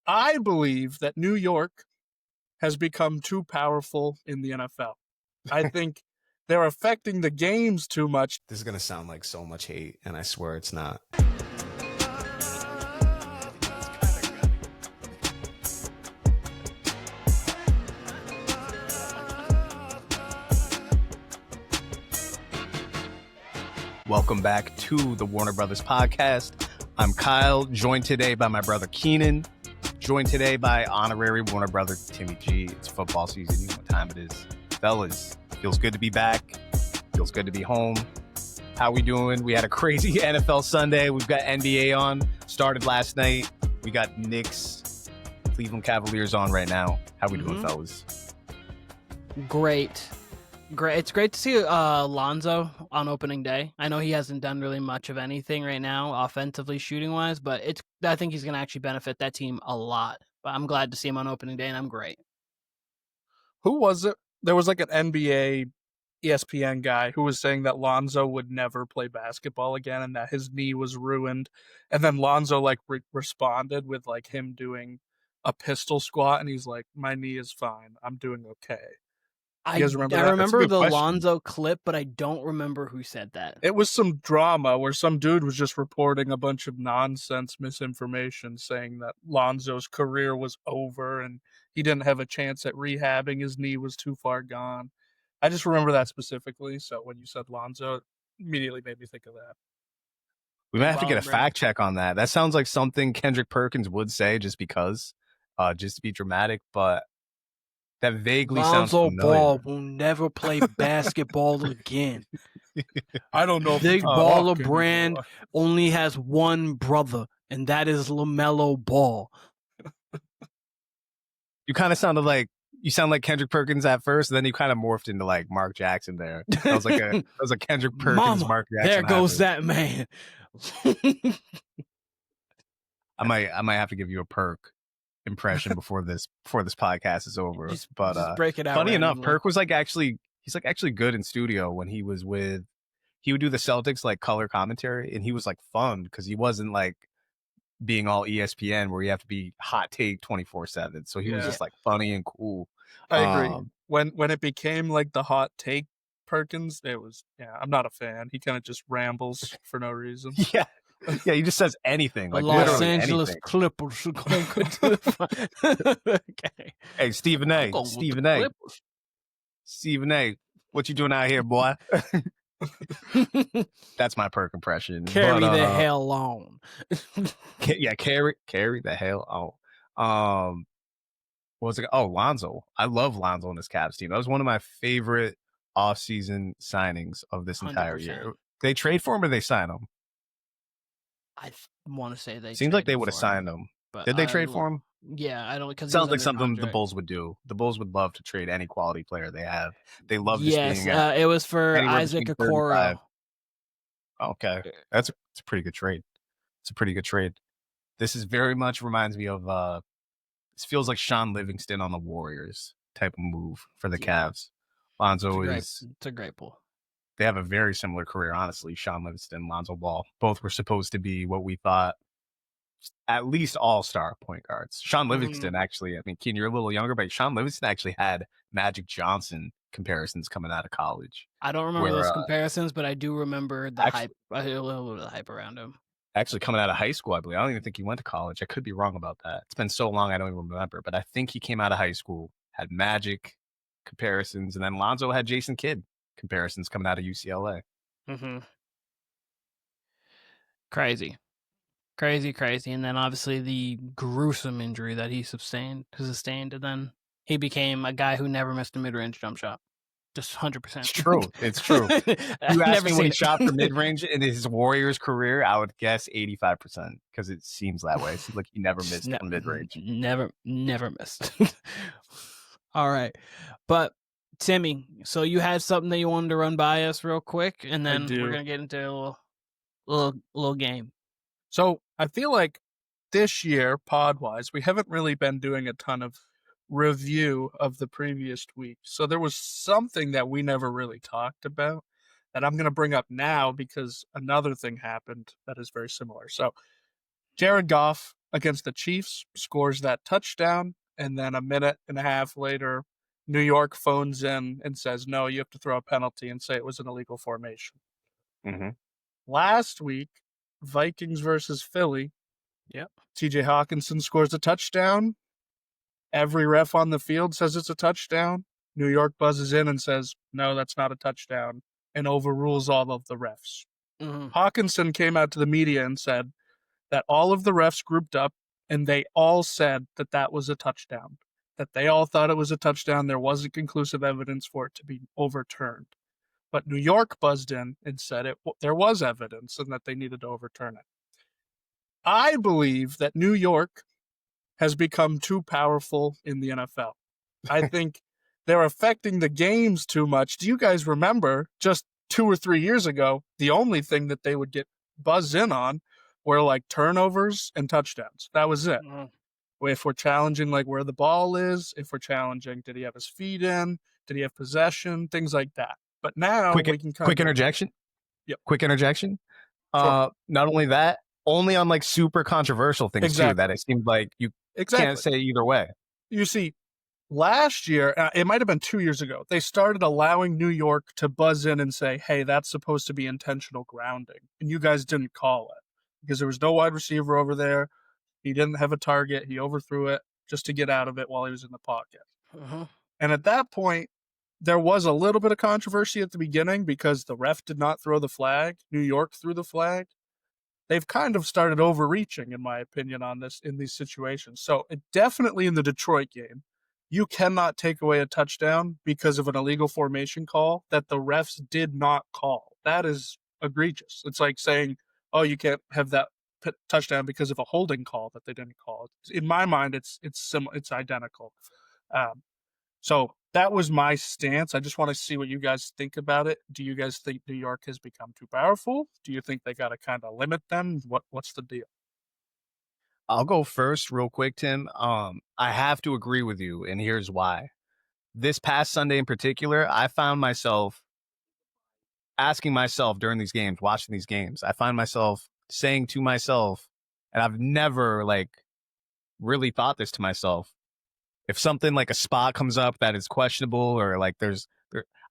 I believe that New York has become too powerful in the NFL. I think they're affecting the games too much. This is going to sound like so much hate, and I swear it's not. Welcome back to the Warner Brothas Podcast. I'm Kyle, joined today by my brother Keenan, joined today by honorary Warner brother Timmy G. It's football season. You know what time it is. Fellas, feels good to be back. Feels good to be home. How we doing? We had a crazy NFL Sunday. We've got NBA on. Started last night. We got Knicks, Cleveland Cavaliers on right now. How we doing, fellas? Great. It's great to see Lonzo on opening day. I know he hasn't done really much of anything right now, offensively, shooting-wise, but I think he's going to actually benefit that team a lot. But I'm glad to see him on opening day, and I'm great. Who was it? There was like an NBA ESPN guy who was saying that Lonzo would never play basketball again and that his knee was ruined. And then Lonzo responded with like him doing a pistol squat, and he's like, "My knee is fine. I'm doing okay." I remember the question. Lonzo clip, but I don't remember who said that. It was some drama where some dude was just reporting a bunch of nonsense misinformation saying that Lonzo's career was over and he didn't have a chance at rehabbing. His knee was too far gone. I just remember that specifically. So when you said Lonzo, it immediately made me think of that. We might have to get a fact check on that. That sounds like something Kendrick Perkins would say just because, just to be dramatic, but that vaguely sounds familiar. Lonzo Ball will never play basketball again. I don't know. Big Baller Brand only has one brother, and that is LaMelo Ball. You kind of sounded like Kendrick Perkins at first, and then you kind of morphed into like Mark Jackson there. That was like a Kendrick Perkins, Mama, Mark Jackson. There goes that man. I might have to give you a perk impression before this podcast is over. Just break it out. Funny enough, Perk was he's actually good in studio when he would do the Celtics like color commentary, and he was like fun because he wasn't like being all ESPN where you have to be hot take 24/7. So he was just like funny and cool. I agree. When it became like the hot take Perkins, I'm not a fan. He kind of just rambles for no reason. Yeah, he just says anything. Like Los Angeles anything. Clippers. Okay. Hey, Stephen A. What you doing out here, boy? That's my Perk impression. Carry the hell on. Carry the hell on. What was it? Oh, Lonzo. I love Lonzo on this Cavs team. That was one of my favorite offseason signings of this entire 100%. year. They trade for him or they sign him? I want to say they seems like they would have signed him. Did they trade for him? Yeah, I don't. Because sounds like something the Bulls would do. The Bulls would love to trade any quality player they have. They love just being it was for Isaac Okoro. Okay, it's a pretty good trade. It's a pretty good trade. This is very much reminds me of this feels like Sean Livingston on the Warriors type of move for the Cavs. Lonzo it's a great pull. They have a very similar career, honestly. Sean Livingston, Lonzo Ball, both were supposed to be what we thought at least all-star point guards. Sean Livingston actually, I mean, Keen, you're a little younger, but Sean Livingston actually had Magic Johnson comparisons coming out of college. I don't remember those comparisons, but I do remember the hype. A little bit of the hype around him. Actually, coming out of high school, I believe. I don't even think he went to college. I could be wrong about that. It's been so long, I don't even remember. But I think he came out of high school, had Magic comparisons, and then Lonzo had Jason Kidd comparisons coming out of UCLA. Crazy. And then obviously the gruesome injury that he sustained, and then he became a guy who never missed a mid-range jump shot. Just 100%. It's true. You asked me when he shot for mid-range in his Warriors career, I would guess 85% because it seems that way. It seems like he never missed from mid-range. Never missed. All right. But Timmy, so you had something that you wanted to run by us real quick, and then we're going to get into a little game. So I feel like this year, pod-wise, we haven't really been doing a ton of review of the previous week. So there was something that we never really talked about that I'm going to bring up now because another thing happened that is very similar. So Jared Goff against the Chiefs, scores that touchdown, and then a minute and a half later, New York phones in and says, no, you have to throw a penalty and say it was an illegal formation. Mm-hmm. Last week, Vikings versus Philly. Yep. TJ Hawkinson scores a touchdown. Every ref on the field says it's a touchdown. New York buzzes in and says, no, that's not a touchdown, and overrules all of the refs. Mm-hmm. Hawkinson came out to the media and said that all of the refs grouped up and they all said that that was a touchdown, that they all thought it was a touchdown. There wasn't conclusive evidence for it to be overturned. But New York buzzed in and said there was evidence and that they needed to overturn it. I believe that New York has become too powerful in the NFL. I think they're affecting the games too much. Do you guys remember just 2 or 3 years ago, the only thing that they would get buzzed in on were like turnovers and touchdowns? That was it. Mm-hmm. If we're challenging like where the ball is, if we're challenging, did he have his feet in? Did he have possession? Things like that. But now we can quick interjection. Yep. Quick interjection. Sure. Not only that, only on like super controversial things too, that it seemed like you can't say either way. You see, last year, it might have been 2 years ago, they started allowing New York to buzz in and say, hey, that's supposed to be intentional grounding. And you guys didn't call it because there was no wide receiver over there. He didn't have a target. He overthrew it just to get out of it while he was in the pocket. Uh-huh. And at that point, there was a little bit of controversy at the beginning because the ref did not throw the flag. New York threw the flag. They've kind of started overreaching, in my opinion, on this in these situations. So definitely in the Detroit game, you cannot take away a touchdown because of an illegal formation call that the refs did not call. That is egregious. It's like saying, oh, you can't have that touchdown because of a holding call that they didn't call. In my mind, it's identical. So that was my stance. I just want to see what you guys think about it. Do you guys think New York has become too powerful? Do you think they got to kind of limit them? What's the deal? I'll go first real quick, Tim. I have to agree with you, and here's why. This past Sunday in particular, I found myself asking myself during these games, watching these games, I find myself saying to myself, and I've never like really thought this to myself, if something like a spot comes up that is questionable or like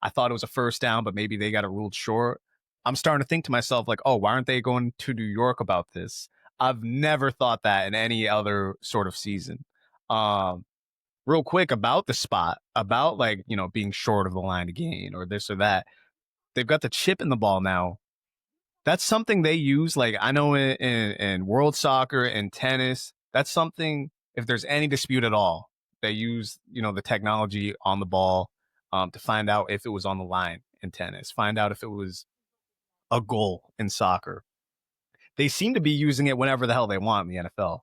I thought it was a first down, but maybe they got it ruled short, I'm starting to think to myself like, oh, why aren't they going to New York about this? I've never thought that in any other sort of season. Real quick about the spot, about like, being short of the line to gain or this or that. They've got the chip in the ball now. That's something they use. Like I know in world soccer and tennis, that's something, if there's any dispute at all, they use, the technology on the ball to find out if it was on the line in tennis, find out if it was a goal in soccer. They seem to be using it whenever the hell they want in the NFL.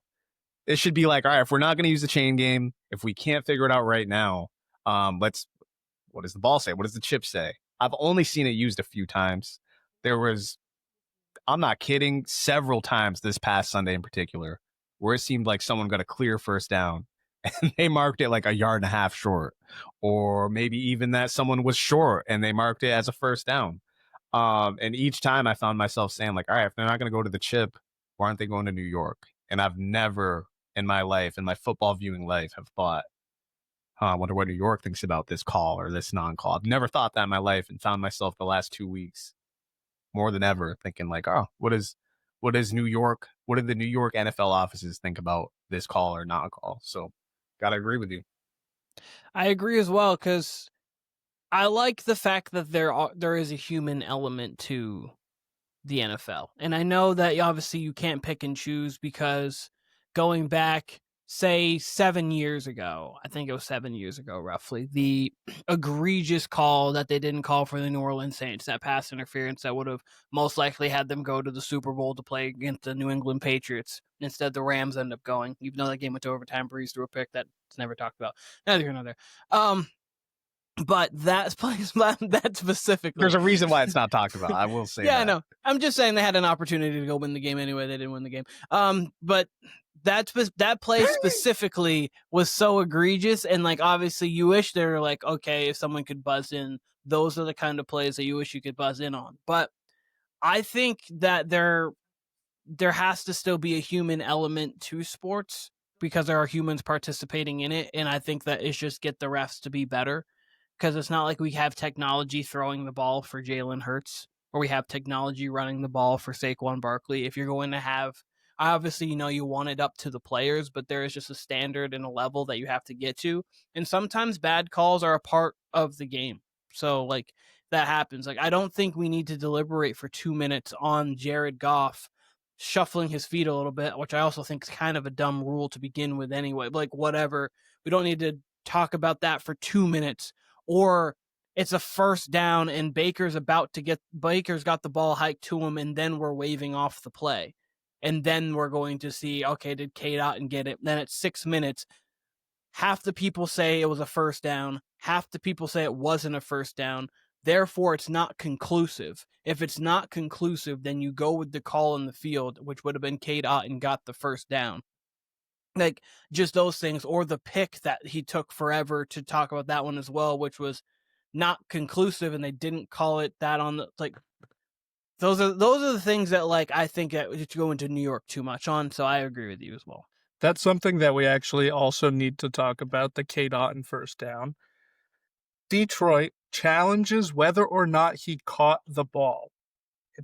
It should be like, all right, if we're not going to use the chain game, if we can't figure it out right now, what does the ball say? What does the chip say? I've only seen it used a few times. There was, I'm not kidding, several times this past Sunday in particular, where it seemed like someone got a clear first down and they marked it like a yard and a half short, or maybe even that someone was short and they marked it as a first down. And each time I found myself saying like, all right, if they're not going to go to the chip, why aren't they going to New York? And I've never in my life, in my football viewing life, have thought, I wonder what New York thinks about this call or this non-call. I've never thought that in my life, and found myself the last 2 weeks more than ever thinking like, oh, what is New York? What do the New York NFL offices think about this call or non-call? So gotta agree with you. I agree as well, because I like the fact that there is a human element to the NFL. And I know that obviously you can't pick and choose, because going back, say 7 years ago, I think it was 7 years ago roughly, the egregious call that they didn't call for the New Orleans Saints, that pass interference that would have most likely had them go to the Super Bowl to play against the New England Patriots. Instead, the Rams end up going, even though that game went to overtime. Breeze threw a pick that's never talked about. Neither here nor there. But that specifically, there's a reason why it's not talked about. I will say. Yeah, that. I know. I'm just saying they had an opportunity to go win the game anyway. They didn't win the game. But that play specifically was so egregious, and like obviously you wish they were like, okay, if someone could buzz in, those are the kind of plays that you wish you could buzz in on. But I think that there has to still be a human element to sports because there are humans participating in it. And I think that it's just get the refs to be better, because it's not like we have technology throwing the ball for Jalen Hurts, or we have technology running the ball for Saquon Barkley. If you're going to have, obviously, you want it up to the players, but there is just a standard and a level that you have to get to. And sometimes bad calls are a part of the game. So, like, that happens. Like, I don't think we need to deliberate for 2 minutes on Jared Goff shuffling his feet a little bit, which I also think is kind of a dumb rule to begin with anyway. But, like, whatever. We don't need to talk about that for 2 minutes. Or it's a first down and Baker's got the ball hiked to him, and then we're waving off the play. And then we're going to see, okay, did K. Dotton get it? Then at 6 minutes, half the people say it was a first down. Half the people say it wasn't a first down. Therefore, it's not conclusive. If it's not conclusive, then you go with the call in the field, which would have been K. Dotton got the first down. Like, just those things, or the pick that he took forever to talk about that one as well, which was not conclusive, and they didn't call it that on the, like, those are the things that, like, I think that we go into New York too much on. So I agree with you as well. That's something that we actually also need to talk about, the K. Dotton first down. Detroit challenges whether or not he caught the ball.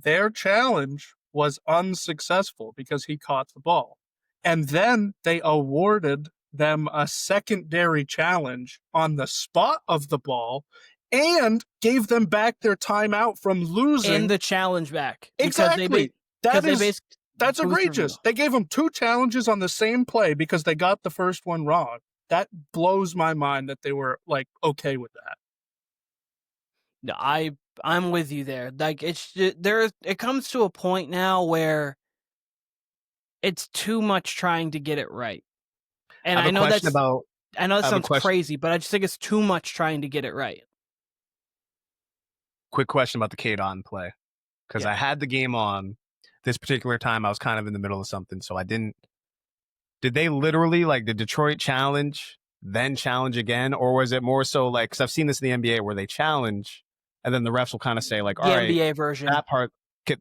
Their challenge was unsuccessful because he caught the ball. And then they awarded them a secondary challenge on the spot of the ball and gave them back their timeout from losing. And the challenge back. Exactly. That's egregious. They gave them 2 challenges on the same play because they got the first one wrong. That blows my mind that they were, like, okay with that. No, I'm with you there. Like, it comes to a point now where it's too much trying to get it right. And I know that sounds crazy, but I just think it's too much trying to get it right. Quick question about the K. Dotton play, because I had the game on this particular time. I was kind of in the middle of something, so I didn't. Did they literally, like, did Detroit challenge, then challenge again, or was it more so like, because I've seen this in the NBA where they challenge and then the refs will kind of say, like, all right, the NBA version, that part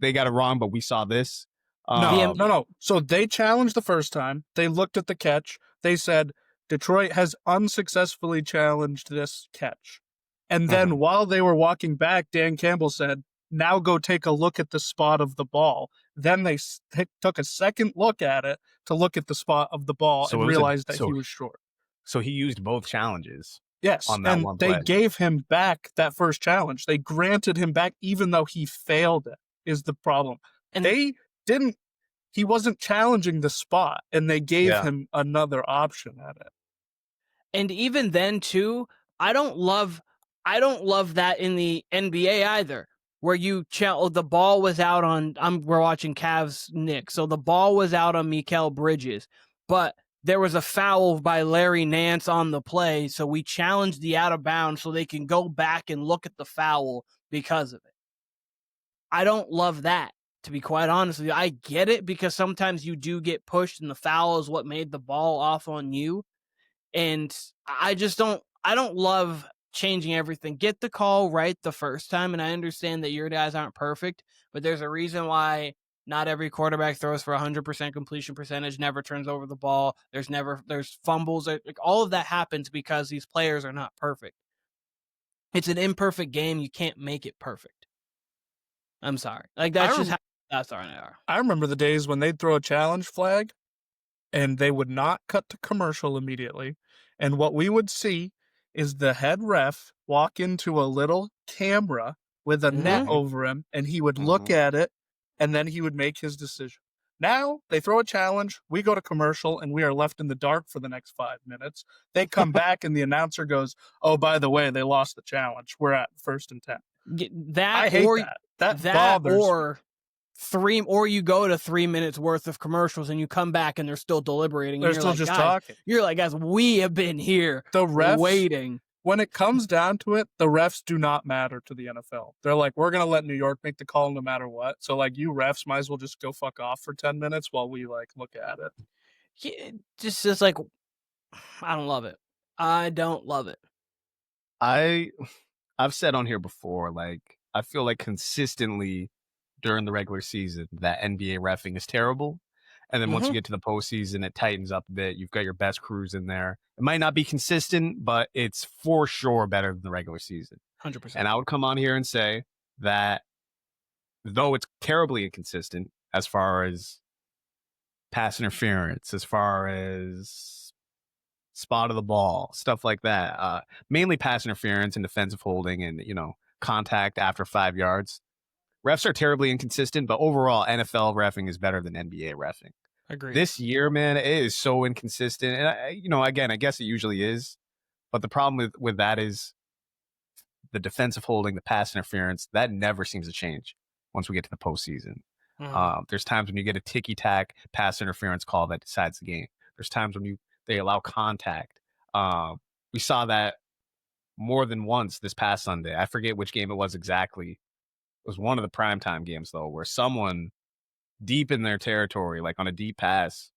they got it wrong, but we saw this. No. So they challenged the first time. They looked at the catch. They said, Detroit has unsuccessfully challenged this catch. And then while they were walking back, Dan Campbell said, now go take a look at the spot of the ball. Then they took a second look at it to look at the spot of the ball and realized that he was short. So he used both challenges. Yes, on that and one they play. gave him back that first challenge. They granted him back even though he failed it, is the problem. And he wasn't challenging the spot, and they gave him another option at it. And even then, too, I don't love that in the NBA either, where the ball was out on, we're watching Cavs Knicks, so the ball was out on Mikal Bridges, but there was a foul by Larry Nance on the play, so we challenged the out of bounds so they can go back and look at the foul because of it. I don't love that, to be quite honest with you. I get it because sometimes you do get pushed and the foul is what made the ball off on you. And I don't love changing everything. Get the call right the first time, and I understand that your guys aren't perfect, but there's a reason why not every quarterback throws for 100% completion percentage, never turns over the ball. There's fumbles. Like, all of that happens because these players are not perfect. It's an imperfect game. You can't make it perfect. I'm sorry. Like, that's just how that's our are. I remember the days when they'd throw a challenge flag and they would not cut to commercial immediately. And what we would see is the head ref walk into a little camera with a net over him, and he would look at it, and then he would make his decision. Now, they throw a challenge, we go to commercial, and we are left in the dark for the next 5 minutes. They come back, and the announcer goes, oh, by the way, they lost the challenge. We're at 1st and 10. I hate that. That bothers me. Or you go to 3 minutes worth of commercials and you come back and they're still deliberating. They're still just talking. You're like, guys, we have been here waiting. When it comes down to it, the refs do not matter to the NFL. They're like, we're going to let New York make the call no matter what. So, like, you refs might as well just go fuck off for 10 minutes while we, like, look at it. Yeah, just like, I don't love it. I don't love it. I've said on here before, like, I feel like consistently during the regular season that NBA reffing is terrible. And then once you get to the postseason, it tightens up a bit. You've got your best crews in there. It might not be consistent, but it's for sure better than the regular season. 100%. And I would come on here and say that though it's terribly inconsistent as far as pass interference, as far as spot of the ball, stuff like that, mainly pass interference and defensive holding and, contact after 5 yards. Refs are terribly inconsistent, but overall, NFL reffing is better than NBA reffing. Agreed. This year, man, it is so inconsistent. And, again, I guess it usually is. But the problem with that is the defensive holding, the pass interference, that never seems to change once we get to the postseason. There's times when you get a ticky-tack pass interference call that decides the game. There's times when they allow contact. We saw that more than once this past Sunday. I forget which game it was exactly. It was one of the primetime games, though, where someone deep in their territory, like on a deep pass,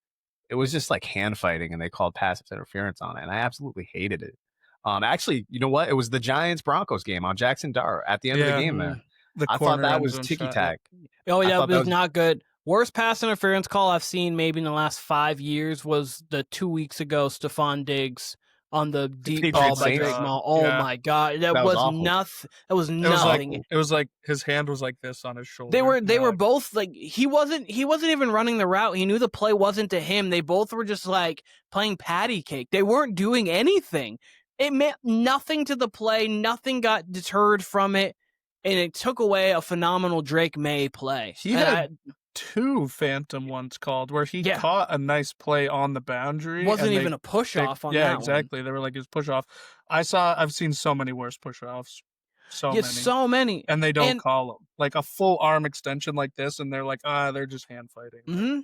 it was just like hand fighting, and they called pass interference on it, and I absolutely hated it. Actually, you know what? It was the Giants-Broncos game on Jackson Dart at the end of the game there. I thought that was ticky-tack. Oh, yeah, it was not good. Worst pass interference call I've seen maybe in the last 5 years was the 2 weeks ago Stephon Diggs on the deep ball by Drake Maul. Oh my God, that was nothing. That was nothing. It was like his hand was like this on his shoulder. They were both like he wasn't even running the route. He knew the play wasn't to him. They both were just like playing patty cake. They weren't doing anything. It meant nothing to the play. Nothing got deterred from it, and it took away a phenomenal Drake May play. He had 2 phantom ones called where he caught a nice play on the boundary. Wasn't even a push off on that. Yeah, exactly. They were like his push off. I've seen so many worse push offs. So many. And they don't call them. Like a full arm extension like this, and they're like, they're just hand fighting. Mm-hmm.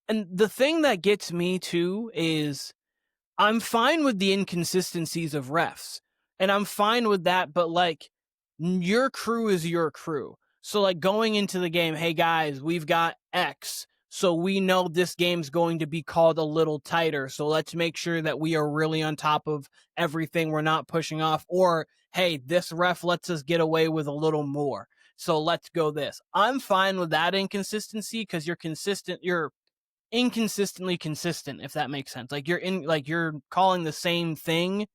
And the thing that gets me too is I'm fine with the inconsistencies of refs. And I'm fine with that, but like your crew is your crew. So, like, going into the game, hey, guys, we've got X, so we know this game's going to be called a little tighter, so let's make sure that we are really on top of everything. We're not pushing off. Or, hey, this ref lets us get away with a little more, so let's go this. I'm fine with that inconsistency because you're inconsistently consistent, if that makes sense. Like, you're calling the same thing,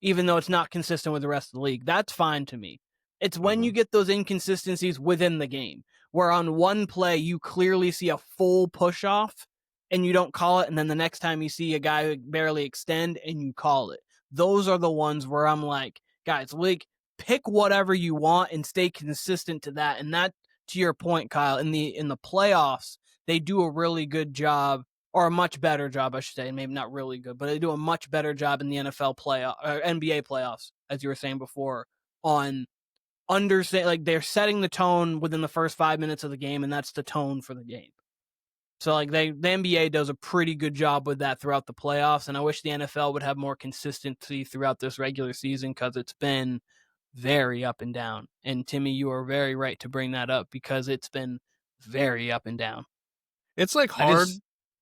even though it's not consistent with the rest of the league. That's fine to me. It's when you get those inconsistencies within the game, where on one play you clearly see a full push off and you don't call it, and then the next time you see a guy barely extend and you call it. Those are the ones where I'm like, guys, like, pick whatever you want and stay consistent to that. And that, to your point, Kyle, in the playoffs, they do a really good job, or a much better job, I should say. Maybe not really good, but they do a much better job in the NBA playoffs, as you were saying before, on understand, like, they're setting the tone within the first 5 minutes of the game, and that's the tone for the game. So, like, the NBA does a pretty good job with that throughout the playoffs, and I wish the NFL would have more consistency throughout this regular season because it's been very up and down. And Timmy, you are very right to bring that up because it's been very up and down. It's like hard.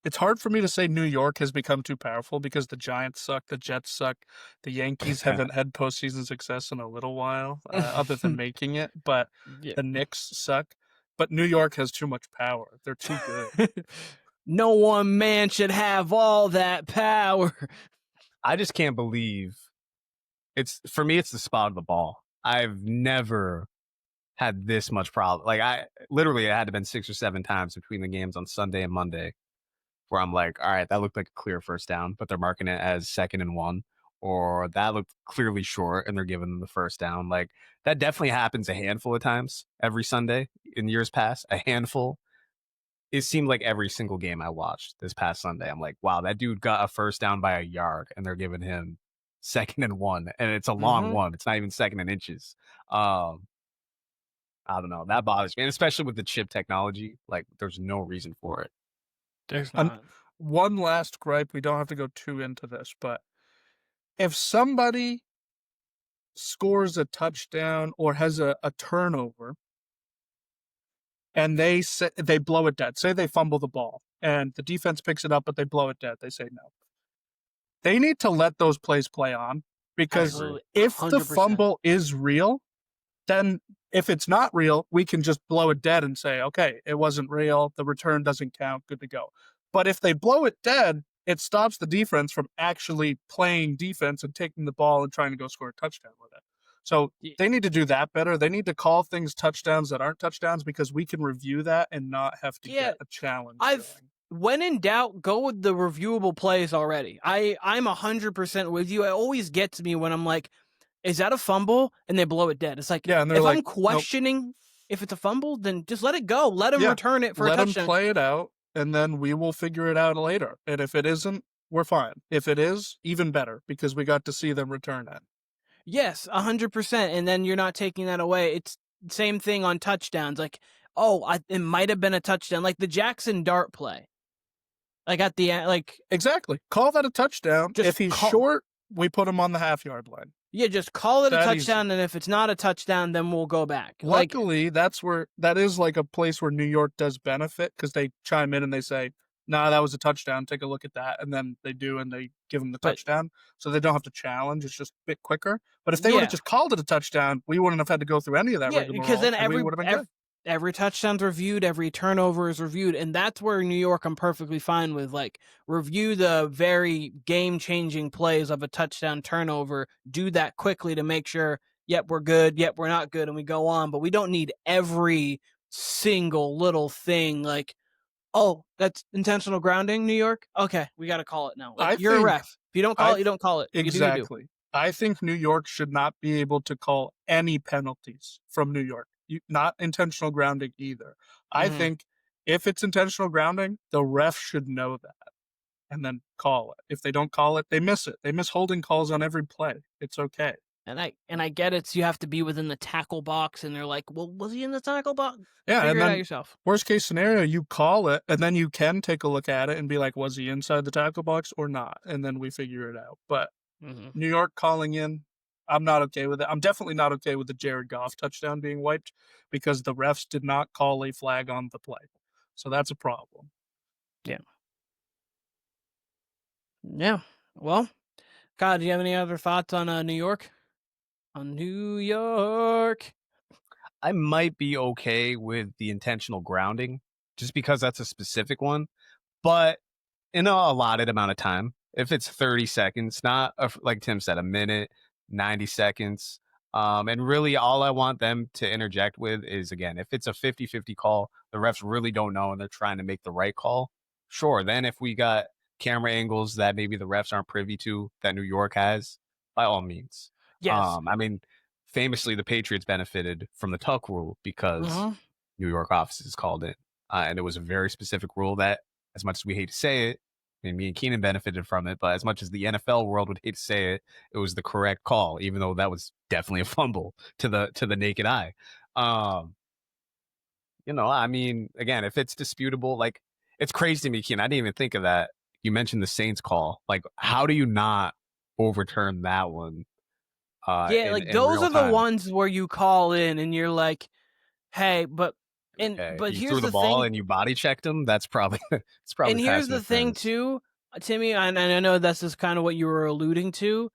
It's hard for me to say New York has become too powerful because the Giants suck, the Jets suck, the Yankees haven't had postseason success in a little while, other than making it. But the Knicks suck. But New York has too much power. They're too good. No one man should have all that power. I just can't believe for me, it's the spot of the ball. I've never had this much problem. Like, it had to been 6 or 7 times between the games on Sunday and Monday where I'm like, all right, that looked like a clear first down, but they're marking it as 2nd and 1, or that looked clearly short and they're giving them the first down. Like, that definitely happens a handful of times every Sunday in years past. A handful. It seemed like every single game I watched this past Sunday, I'm like, wow, that dude got a first down by a yard and they're giving him 2nd and 1, and it's a long one. It's not even 2nd in inches. I don't know. That bothers me, and especially with the chip technology, like, there's no reason for it. There's not. One last gripe. We don't have to go too into this, but if somebody scores a touchdown or has a turnover and they blow it dead, say they fumble the ball and the defense picks it up, but they blow it dead, they say no. They need to let those plays play on, because if the fumble is real, then if it's not real, we can just blow it dead and say, okay, it wasn't real. The return doesn't count. Good to go. But if they blow it dead, it stops the defense from actually playing defense and taking the ball and trying to go score a touchdown with it. So they need to do that better. They need to call things touchdowns that aren't touchdowns because we can review that and not have to get a challenge. When in doubt, go with the reviewable plays already. I'm 100% with you. It always gets me when I'm like, is that a fumble? And they blow it dead. It's like, and if I'm questioning if it's a fumble, then just let it go. Let him return it for a touchdown. Let him play it out, and then we will figure it out later. And if it isn't, we're fine. If it is, even better, because we got to see them return it. Yes, 100%. And then you're not taking that away. It's the same thing on touchdowns. Like, it might have been a touchdown. Like the Jackson Dart play. Like at the end, like. Exactly. Call that a touchdown. If he's short, we put him on the half-yard line. Yeah, just call it a touchdown, and if it's not a touchdown, then we'll go back. Luckily, that is like a place where New York does benefit because they chime in and they say, nah, that was a touchdown. Take a look at that. And then they do, and they give them the touchdown. So they don't have to challenge. It's just a bit quicker. But if they would have just called it a touchdown, we wouldn't have had to go through any of that rigmarole. Because then every touchdown's reviewed, every turnover is reviewed. And that's where New York I'm perfectly fine with. Like, review the very game-changing plays of a touchdown turnover. Do that quickly to make sure, yep, we're good, yep, we're not good, and we go on. But we don't need every single little thing like, oh, that's intentional grounding, New York? Okay, we got to call it now. You're a ref. If you don't call it, you don't call it. Exactly. I think New York should not be able to call any penalties from New York. Not intentional grounding either. I think if it's intentional grounding, the ref should know that and then call it. If they don't call it, they miss it. They miss holding calls on every play. It's okay. And I get it. So you have to be within the tackle box, and they're like, well, was he in the tackle box? Yeah, figure and it then out yourself. Worst case scenario, you call it, and then you can take a look at it and be like, was he inside the tackle box or not? And then we figure it out. But New York calling in, I'm not okay with it. I'm definitely not okay with the Jared Goff touchdown being wiped because the refs did not call a flag on the play. So that's a problem. Yeah. Yeah. Well, Kyle, do you have any other thoughts on New York? On New York. I might be okay with the intentional grounding just because that's a specific one. But in a allotted amount of time, if it's 30 seconds, not like Tim said, a minute, 90 seconds. And really all I want them to interject with is, again, if it's a 50-50 call, the refs really don't know and they're trying to make the right call. Sure. Then if we got camera angles that maybe the refs aren't privy to that New York has, by all means. Yes. I mean, famously, the Patriots benefited from the Tuck rule because New York offices called it. And it was a very specific rule that, as much as we hate to say it, I mean, me and Keenan benefited from it, but as much as the NFL world would hate to say it, it was the correct call, even though that was definitely a fumble to the naked eye. I mean, again, if it's disputable, like, it's crazy to me, Keenan. I didn't even think of that. You mentioned the Saints call. Like, how do you not overturn that one? Those are the ones where you call in and you're like, hey, but you here's threw the ball thing. And you body checked him. That's probably And here's the thing too, Timmy, and I know this is kind of what you were alluding to.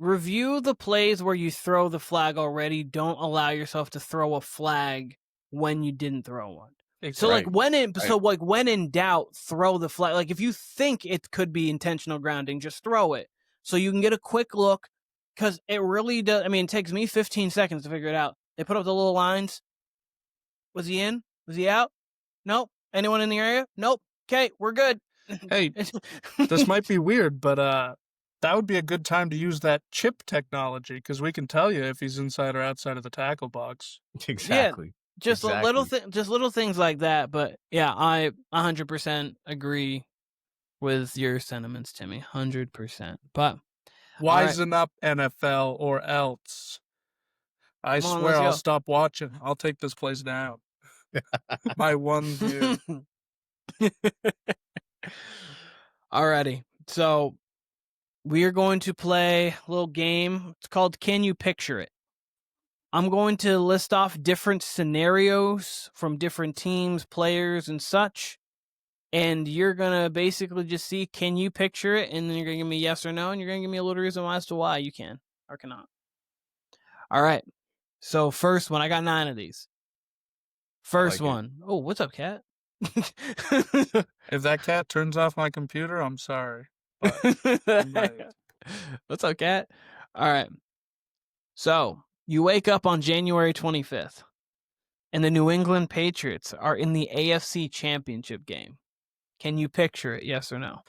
Review the plays where you throw the flag already. Don't allow yourself to throw a flag when you didn't throw one. Exactly. So when in doubt, throw the flag. Like if you think it could be intentional grounding, just throw it so you can get a quick look. Because it really does. I mean, it takes me 15 seconds to figure it out. They put up the little lines. Was he in? Was he out? Nope. Anyone in the area? Nope. Okay, we're good. Hey, this might be weird, but that would be a good time to use that chip technology because we can tell you if he's inside or outside of the tackle box. Exactly. Yeah, just little things like that. But yeah, I 100% agree with your sentiments, Timmy. 100%. But wisen up, NFL, or else. I swear I'll stop watching. I'll take this place down. My one view. Alrighty. So we are going to play a little game. It's called Can You Picture It? I'm going to list off different scenarios from different teams, players, and such. And you're going to basically just see, can you picture it? And then you're going to give me yes or no. And you're going to give me a little reason as to why you can or cannot. All right. So first one, I got 9 of these. First like one. Oh, what's up, cat? If that cat turns off my computer, I'm sorry. But it might. What's up, cat? All right. So you wake up on January 25th, and the New England Patriots are in the AFC Championship game. Can you picture it? Yes or no?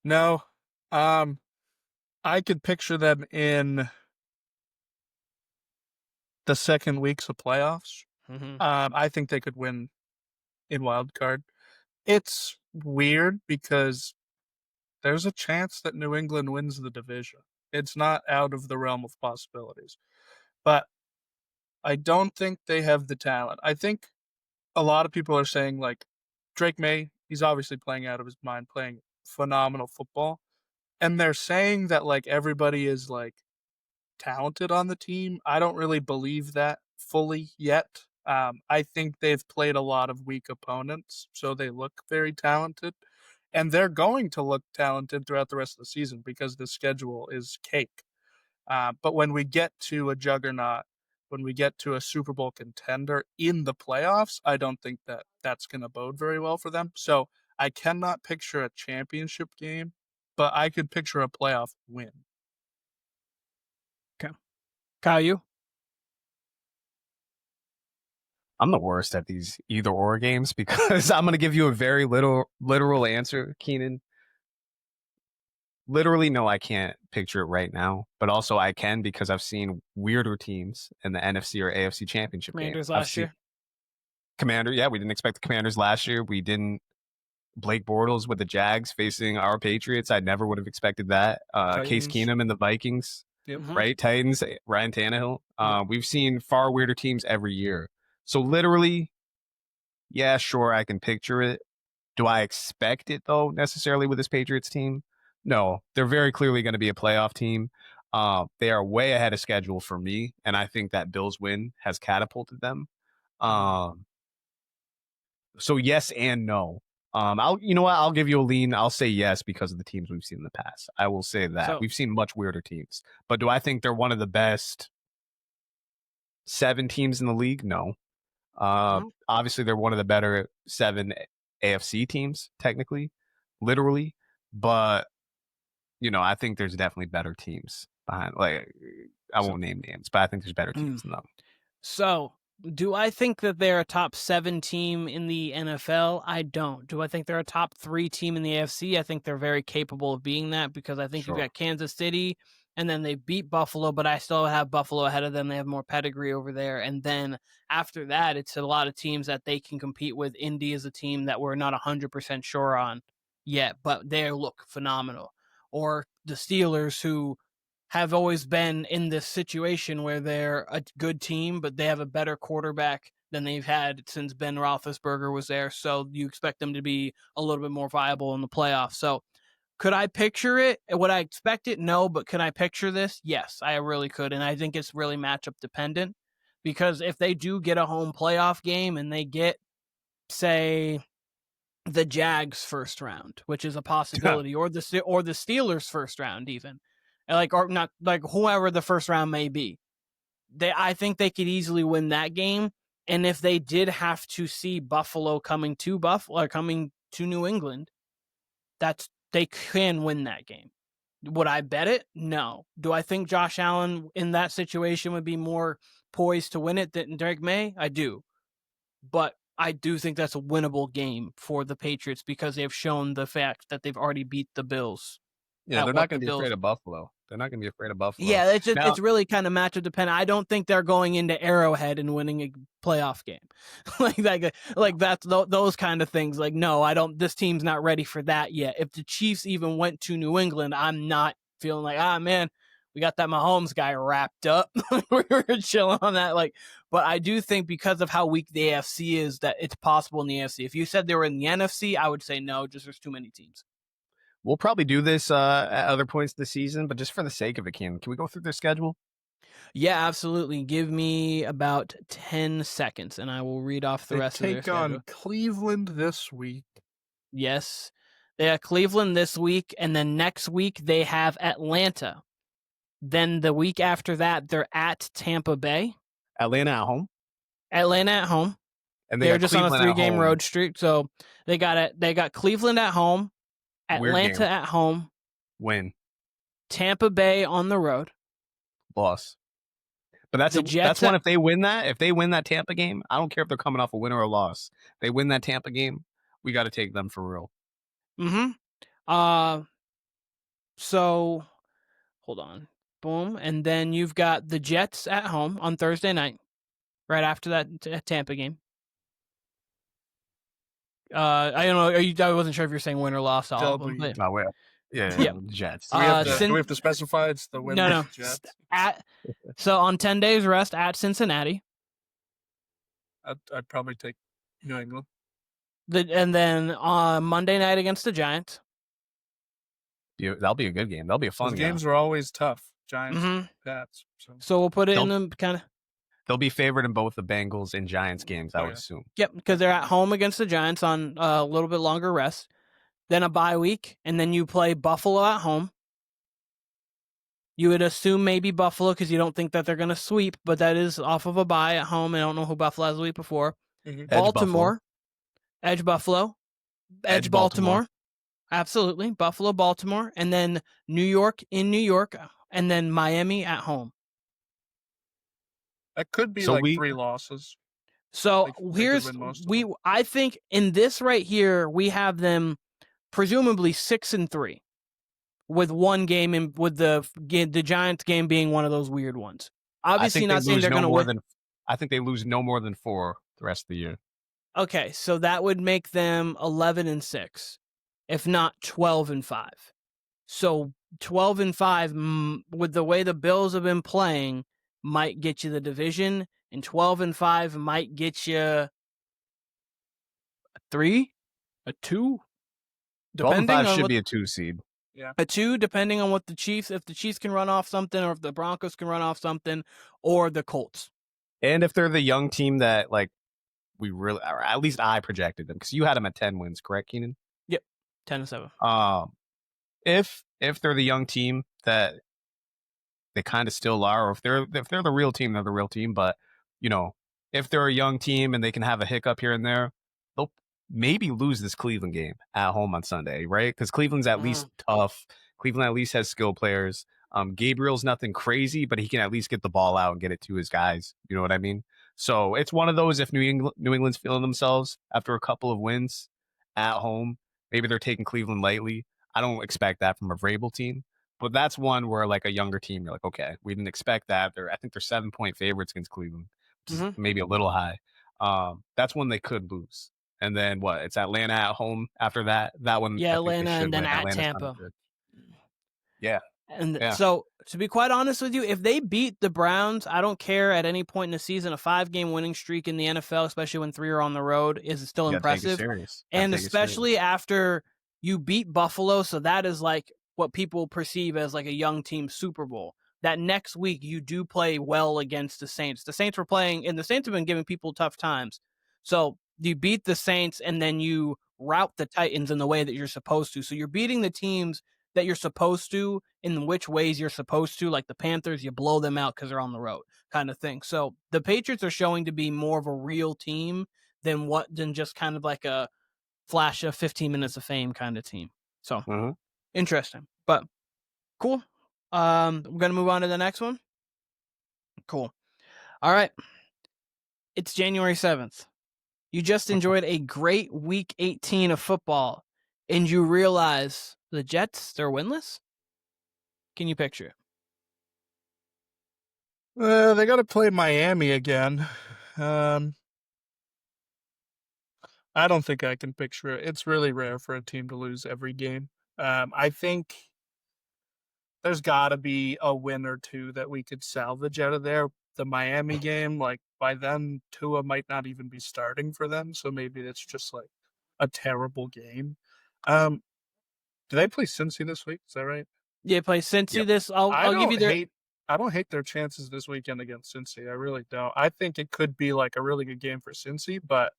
No. I could picture them in the second weeks of playoffs. Mm-hmm. I think they could win in wild card. It's weird because there's a chance that New England wins the division. It's not out of the realm of possibilities. But I don't think they have the talent. I think a lot of people are saying, like, Drake May, he's obviously playing out of his mind, playing phenomenal football. And they're saying that, like, everybody is, like, talented on the team. I don't really believe that fully yet. I think they've played a lot of weak opponents, so they look very talented. And they're going to look talented throughout the rest of the season because the schedule is cake. But when we get to a juggernaut, when we get to a Super Bowl contender in the playoffs, I don't think that that's going to bode very well for them. So I cannot picture a championship game, but I could picture a playoff win. Okay. Kyle, you? I'm the worst at these either or games because I'm going to give you a very literal answer, Keenan. Literally, no, I can't picture it right now, but also I can because I've seen weirder teams in the NFC or AFC Championship Commanders game. last year. Commander, yeah, we didn't expect the Commanders last year. We didn't. Blake Bortles with the Jags facing our Patriots. I never would have expected that. Case Keenum and the Vikings, Yep. right? Titans, Ryan Tannehill. We've seen far weirder teams every year. So literally, yeah, sure, I can picture it. Do I expect it, though, necessarily with this Patriots team? No, they're very clearly going to be a playoff team. They are way ahead of schedule for me, and I think that Bills win has catapulted them. So yes and no. You know what? I'll give you a lean. I'll say yes because of the teams we've seen in the past. I will say that. So- we've seen much weirder teams. But do I think they're one of the best 7 teams in the league? No. Obviously, they're one of the better 7 AFC teams, technically, literally. But, I think there's definitely better teams behind. Like, I won't name names, but I think there's better teams than them. So, do I think that they're a top 7 team in the NFL? I don't. Do I think they're a top 3 team in the AFC? I think they're very capable of being that because I think you've got Kansas City, and then they beat Buffalo, but I still have Buffalo ahead of them. They have more pedigree over there. And then after that, it's a lot of teams that they can compete with. Indy is a team that we're not 100% sure on yet, but they look phenomenal. Or the Steelers, who have always been in this situation where they're a good team, but they have a better quarterback than they've had since Ben Roethlisberger was there. So you expect them to be a little bit more viable in the playoffs. So could I picture it? Would I expect it? No, but can I picture this? Yes, I really could. And I think it's really matchup dependent because if they do get a home playoff game and they get, say, the Jags first round, which is a possibility, or the Steelers first round even, or not, like whoever the first round may be, I think they could easily win that game. And if they did have to see Buffalo coming to New England, they can win that game. Would I bet it? No. Do I think Josh Allen in that situation would be more poised to win it than Drake May? I do. But I do think that's a winnable game for the Patriots because they've shown the fact that they've already beat the Bills. Yeah, they're not going to be afraid of Buffalo. They're not going to be afraid of Buffalo. Yeah, it's really kind of matchup dependent. I don't think they're going into Arrowhead and winning a playoff game, like that's those kind of things. Like, no, I don't. This team's not ready for that yet. If the Chiefs even went to New England, I'm not feeling like, man, we got that Mahomes guy wrapped up. We were chilling on that. But I do think because of how weak the AFC is, that it's possible in the AFC. If you said they were in the NFC, I would say no. Just there's too many teams. We'll probably do this at other points of the season, but just for the sake of it, can we go through their schedule? Yeah, absolutely. Give me about 10 seconds, and I will read off the rest of their schedule. Take on Cleveland this week. Yes. They have Cleveland this week, and then next week they have Atlanta. Then the week after that, they're at Tampa Bay. Atlanta at home. Atlanta at home. And They're got just on a Cleveland at 3-game home. road streak. So they got Cleveland at home, Weird Atlanta game. at home, Win. Tampa Bay on the road. Loss. But that's one. If they win that Tampa game, I don't care if they're coming off a win or a loss. They win that Tampa game, we got to take them for real. So hold on. Boom. And then you've got the Jets at home on Thursday night, right after that Tampa game. I don't know. I wasn't sure if you're saying win or loss. Yeah, Jets. Do we have to specify it's the win? No. Jets? So on 10 days rest at Cincinnati. I'd probably take New England. And then on Monday night against the Giants. That'll be a good game. That'll be a fun game. Games are always tough. Giants, Pats. So we'll put it in them kind of. They'll be favored in both the Bengals and Giants games, I would assume. Yep, because they're at home against the Giants on a little bit longer rest. Then a bye week, and then you play Buffalo at home. You would assume maybe Buffalo because you don't think that they're going to sweep, but that is off of a bye at home. I don't know who Buffalo has the week before. Baltimore. Edge Buffalo. Edge Baltimore. Absolutely. Buffalo, Baltimore. And then New York in New York. And then Miami at home. That could be 3 losses. So I think in this right here, we have them presumably 6-3 with one game in, with the Giants game being one of those weird ones. Obviously not saying they're going to win. I think they lose no more than 4 the rest of the year. Okay, so that would make them 11-6, if not 12-5. So 12-5 with the way the Bills have been playing might get you the division, and 12-5 might get you a 3, a 2. 12-5 should be a 2 seed. Yeah. A 2, depending on what if the Chiefs can run off something, or if the Broncos can run off something, or the Colts. And if they're the young team that we really, or at least I projected them, because you had them at 10 wins, correct, Keenan? Yep, 10-7. If they're the young team that they kind of still are, or if they're the real team, they're the real team. But if they're a young team and they can have a hiccup here and there, they'll maybe lose this Cleveland game at home on Sunday, right? Because Cleveland's at least tough. Cleveland at least has skill players. Gabriel's nothing crazy, but he can at least get the ball out and get it to his guys. You know what I mean? So it's one of those, if New England's feeling themselves after a couple of wins at home, maybe they're taking Cleveland lightly. I don't expect that from a Vrabel team, but that's one where a younger team, you're like, okay, we didn't expect that. I think they're 7-point favorites against Cleveland, which is maybe a little high. That's one they could lose. And then it's Atlanta at home after that. That one, yeah, Atlanta, and then at Tampa. Yeah. And so, to be quite honest with you, if they beat the Browns, I don't care at any point in the season. A 5-game winning streak in the NFL, especially when 3 are on the road, is still impressive. And especially after you beat Buffalo, so that is what people perceive as a young team Super Bowl. That next week you do play well against the Saints. The Saints were playing, and the Saints have been giving people tough times. So you beat the Saints, and then you rout the Titans in the way that you're supposed to. So you're beating the teams that you're supposed to in which ways you're supposed to. Like the Panthers, you blow them out because they're on the road kind of thing. So the Patriots are showing to be more of a real team than just kind of like a flash of 15 minutes of fame kind of team. So interesting, but cool. We're going to move on to the next one. Cool. All right. It's January 7th. You just enjoyed a great week 18 of football, and you realize the Jets, they're winless? Can you picture it? They got to play Miami again. I don't think I can picture it. It's really rare for a team to lose every game. I think there's got to be a win or two that we could salvage out of there. The Miami game, by then, Tua might not even be starting for them, so maybe it's just a terrible game. Do they play Cincy this week? Is that right? Yeah, play Cincy this. I'll give you their. I don't hate their chances this weekend against Cincy. I really don't. I think it could be a really good game for Cincy, but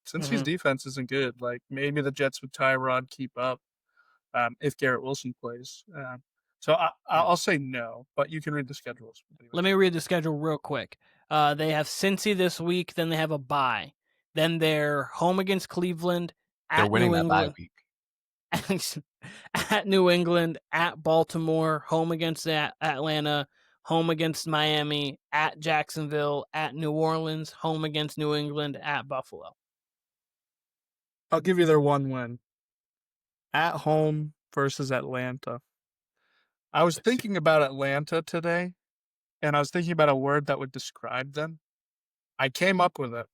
Cincy's defense isn't good. Maybe the Jets with Tyrod keep up if Garrett Wilson plays. So I'll say no, but you can read the schedules. Let me read the schedule real quick. They have Cincy this week, then they have a bye. Then they're home against Cleveland, They're at winning New that bye England, week. at New England, at Baltimore, home against Atlanta, home against Miami, at Jacksonville, at New Orleans, home against New England, at Buffalo. I'll give you their one win. At home versus Atlanta. I was thinking about Atlanta today, and I was thinking about a word that would describe them. I came up with it.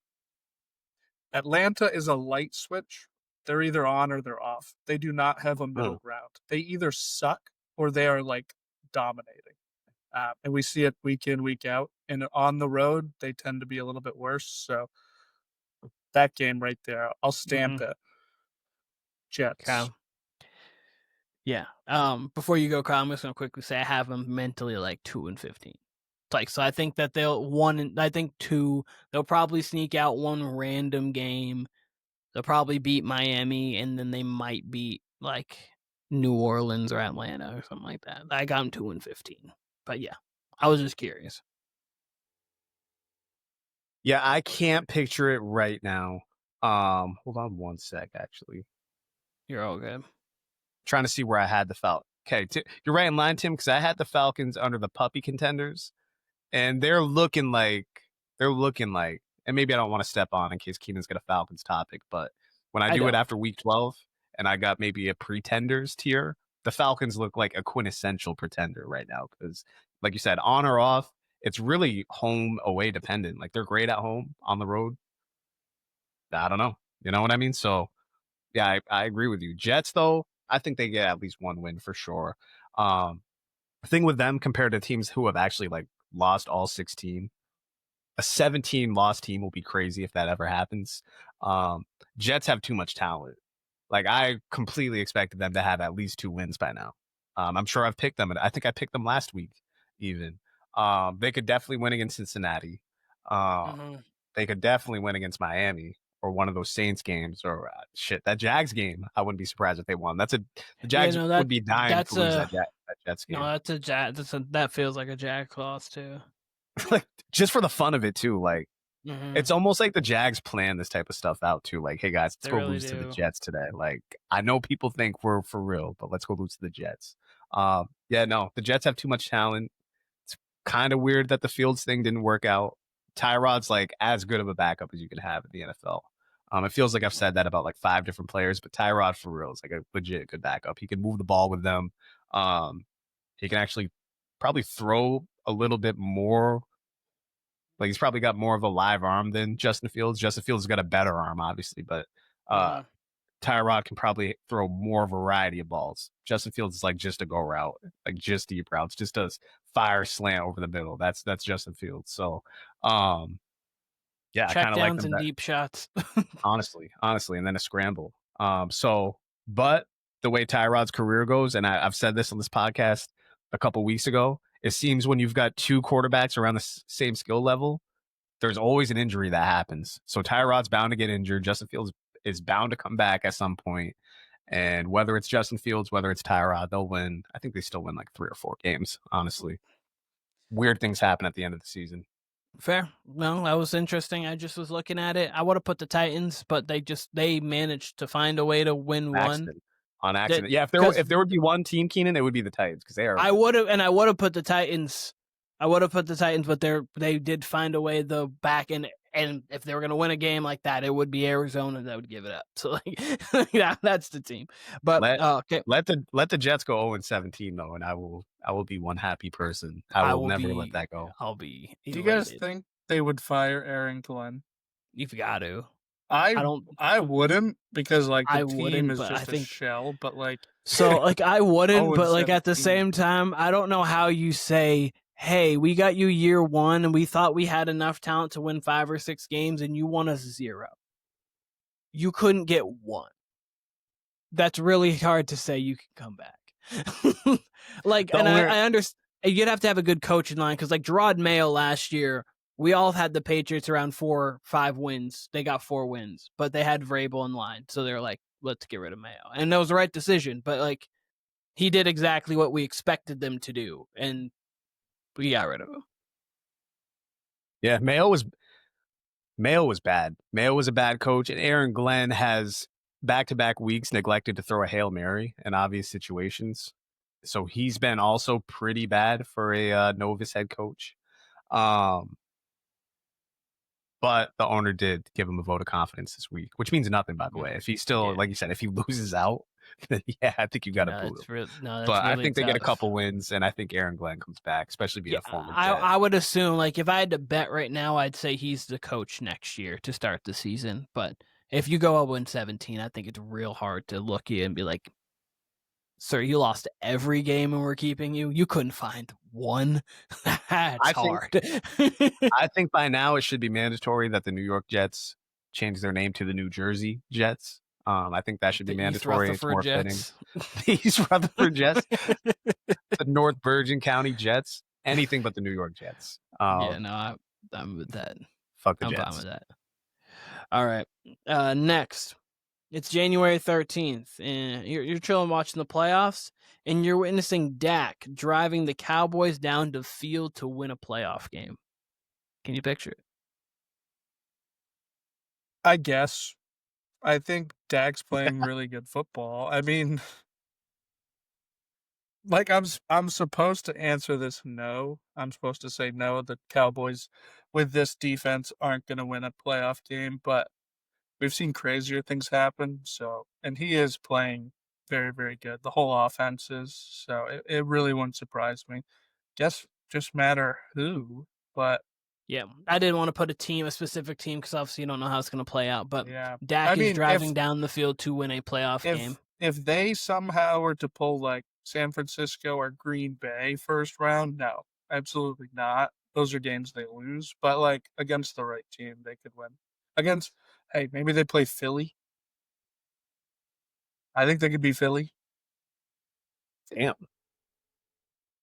Atlanta is a light switch. They're either on or they're off. They do not have a middle ground. They either suck or they are like dominating. And we see it week in, week out. And on the road, they tend to be a little bit worse. So that game right there, I'll stamp it. Jets. Kyle. Yeah. Before you go, Kyle, I'm just gonna quickly say I have them mentally like 2-15. Like, so I think that they'll probably sneak out one random game. They'll probably beat Miami, and then they might beat like New Orleans or Atlanta or something like that. I got them 2-15. But yeah, I was just curious. Yeah, I can't picture it right now. Hold on one sec, actually. You're all good. Trying to see where I had the Falcons. Okay, you're right in line, Tim, because I had the Falcons under the puppy contenders, and they're looking like, and maybe I don't want to step on in case Keenan's got a Falcons topic, but when I do it after week 12 and I got maybe a pretenders tier, the Falcons look like a quintessential pretender right now because, like you said, on or off, it's really home away dependent. Like they're great at home, on the road. I don't know. You know what I mean? So, yeah, I agree with you. Jets, though, I think they get at least one win for sure. The thing with them compared to teams who have actually like lost all 16, a 17 loss team will be crazy if that ever happens. Jets have too much talent. Like I completely expected them to have at least 2 wins by now. I'm sure I've picked them, and I think I picked them last week even. They could definitely win against Cincinnati. They could definitely win against Miami or one of those Saints games or that Jags game. I wouldn't be surprised if they won. The Jags would be dying to lose that Jets game. No, that feels like a Jags loss too. Like just for the fun of it too. Like it's almost like the Jags plan this type of stuff out too. Like, hey guys, let's go lose to the Jets today. Like I know people think we're for real, but let's go lose to the Jets. The Jets have too much talent. It's kind of weird that the Fields thing didn't work out. Tyrod's like as good of a backup as you can have in the NFL. It feels like I've said that about like 5 different players, but Tyrod for real is like a legit good backup. He can move the ball with them. He can actually probably throw a little bit more. Like he's probably got more of a live arm than Justin Fields. Justin Fields has got a better arm, obviously, but Tyrod can probably throw more variety of balls. Justin Fields is like just a go route, like just deep routes, just does fire slant over the middle. That's Justin Fields. So, I kind of like them and deep shots. honestly, and then a scramble. But the way Tyrod's career goes, and I've said this on this podcast a couple weeks ago, it seems when you've got 2 quarterbacks around the same skill level, there's always an injury that happens. So Tyrod's bound to get injured. Justin Fields is bound to come back at some point. And whether it's Justin Fields, whether it's Tyrod, they'll win. I think they still win like 3 or 4 games, honestly. Weird things happen at the end of the season. Fair. No, that was interesting. I just was looking at it. I would have put the Titans, but they managed to find a way to win one. On accident. If there would be one team, Keenan, it would be the Titans because they are. I would have put the Titans. But they did find a way the back and if they were going to win a game like that, it would be Arizona that would give it up. So like that's the team. But okay, let the Jets go 0-17 though, and I will be one happy person. I will never let that go. I'll be. Do you guys think they would fire Aaron Glenn? You've got to. I wouldn't because like the team is just a shell, but like so like I wouldn't, but like at the same time, I don't know how you say, hey, we got you year 1 and we thought we had enough talent to win 5 or 6 games and you won us 0. You couldn't get 1. That's really hard to say you can come back. I understand you'd have to have a good coaching line because like Gerard Mayo last year, we all had the Patriots around 4 or 5 wins. They got 4 wins, but they had Vrabel in line. So they're like, let's get rid of Mayo. And that was the right decision. But like he did exactly what we expected them to do, and we got rid of him. Yeah, Mayo was bad. Mayo was a bad coach, and Aaron Glenn has back-to-back weeks neglected to throw a Hail Mary in obvious situations. So he's been also pretty bad for a novice head coach. But the owner did give him a vote of confidence this week, which means nothing, by the way. If he still, like you said, if he loses out, then yeah, I think you got to boo him. But I think they get a couple wins, and I think Aaron Glenn comes back, especially being a former Jet. I would assume, like, if I had to bet right now, I'd say he's the coach next year to start the season. But if you go 0-17, I think it's real hard to look at you and be like, sir, you lost every game and we're keeping you. You couldn't find one. That's hard. I think by now it should be mandatory that the New York Jets change their name to the New Jersey Jets. I think that should be mandatory. It's more fitting. The East Rutherford Jets, the North Virgin County Jets, anything but the New York Jets. I'm with that. Fuck the Jets. I'm fine with that. All right. Next. It's January 13th, and you're chilling watching the playoffs, and you're witnessing Dak driving the Cowboys down the field to win a playoff game. Can you picture it? I guess. I think Dak's playing really good football. I mean, like, I'm supposed to answer this no. I'm supposed to say no, the Cowboys with this defense aren't going to win a playoff game, but we've seen crazier things happen. So, and he is playing very, very good. The whole offense is. So it really wouldn't surprise me. Guess just matter who, but yeah, I didn't want to put a specific team, because obviously you don't know how it's going to play out. But yeah, Dak is driving down the field to win a playoff game. If they somehow were to pull like San Francisco or Green Bay first round, no, absolutely not. Those are games they lose. But like against the right team, they could win. Hey, maybe they play Philly. I think they could be Philly. Damn.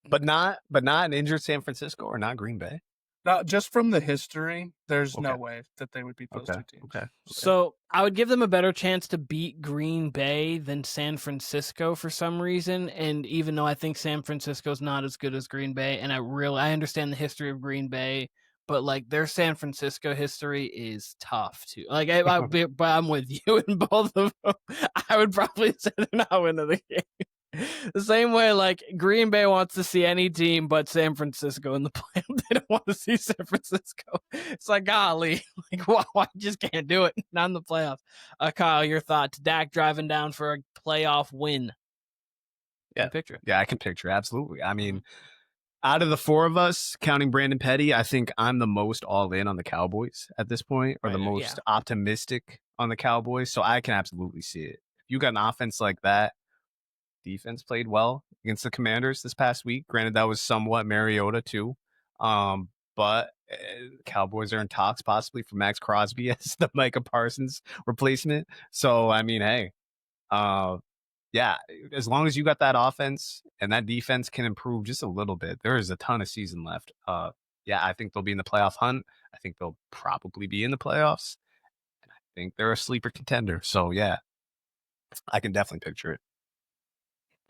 But not an injured San Francisco or not Green Bay. Not just from the history, there's no way that they would beat those two teams. Okay. So I would give them a better chance to beat Green Bay than San Francisco for some reason. And even though I think San Francisco's not as good as Green Bay, and I understand the history of Green Bay, but like their San Francisco history is tough too. Like but I'm with you in both of them. I would probably say they're not winning the game. The same way, like Green Bay wants to see any team but San Francisco in the playoff. They don't want to see San Francisco. It's like, golly, like why just can't do it? Not in the playoffs. Kyle, your thoughts? Dak driving down for a playoff win. Yeah, picture it. Yeah, I can picture it. Absolutely. I mean, out of the four of us, counting Brandon Petty, I think I'm the most all in on the Cowboys at this point, or the most optimistic on the Cowboys. So I can absolutely see it. If you got an offense like that, defense played well against the Commanders this past week. Granted, that was somewhat Mariota too. But Cowboys are in talks possibly for Max Crosby as the Micah Parsons replacement. So, I mean, hey, yeah, as long as you got that offense and that defense can improve just a little bit, there is a ton of season left. Yeah, I think they'll be in the playoff hunt. I think they'll probably be in the playoffs. And I think they're a sleeper contender. So, yeah, I can definitely picture it.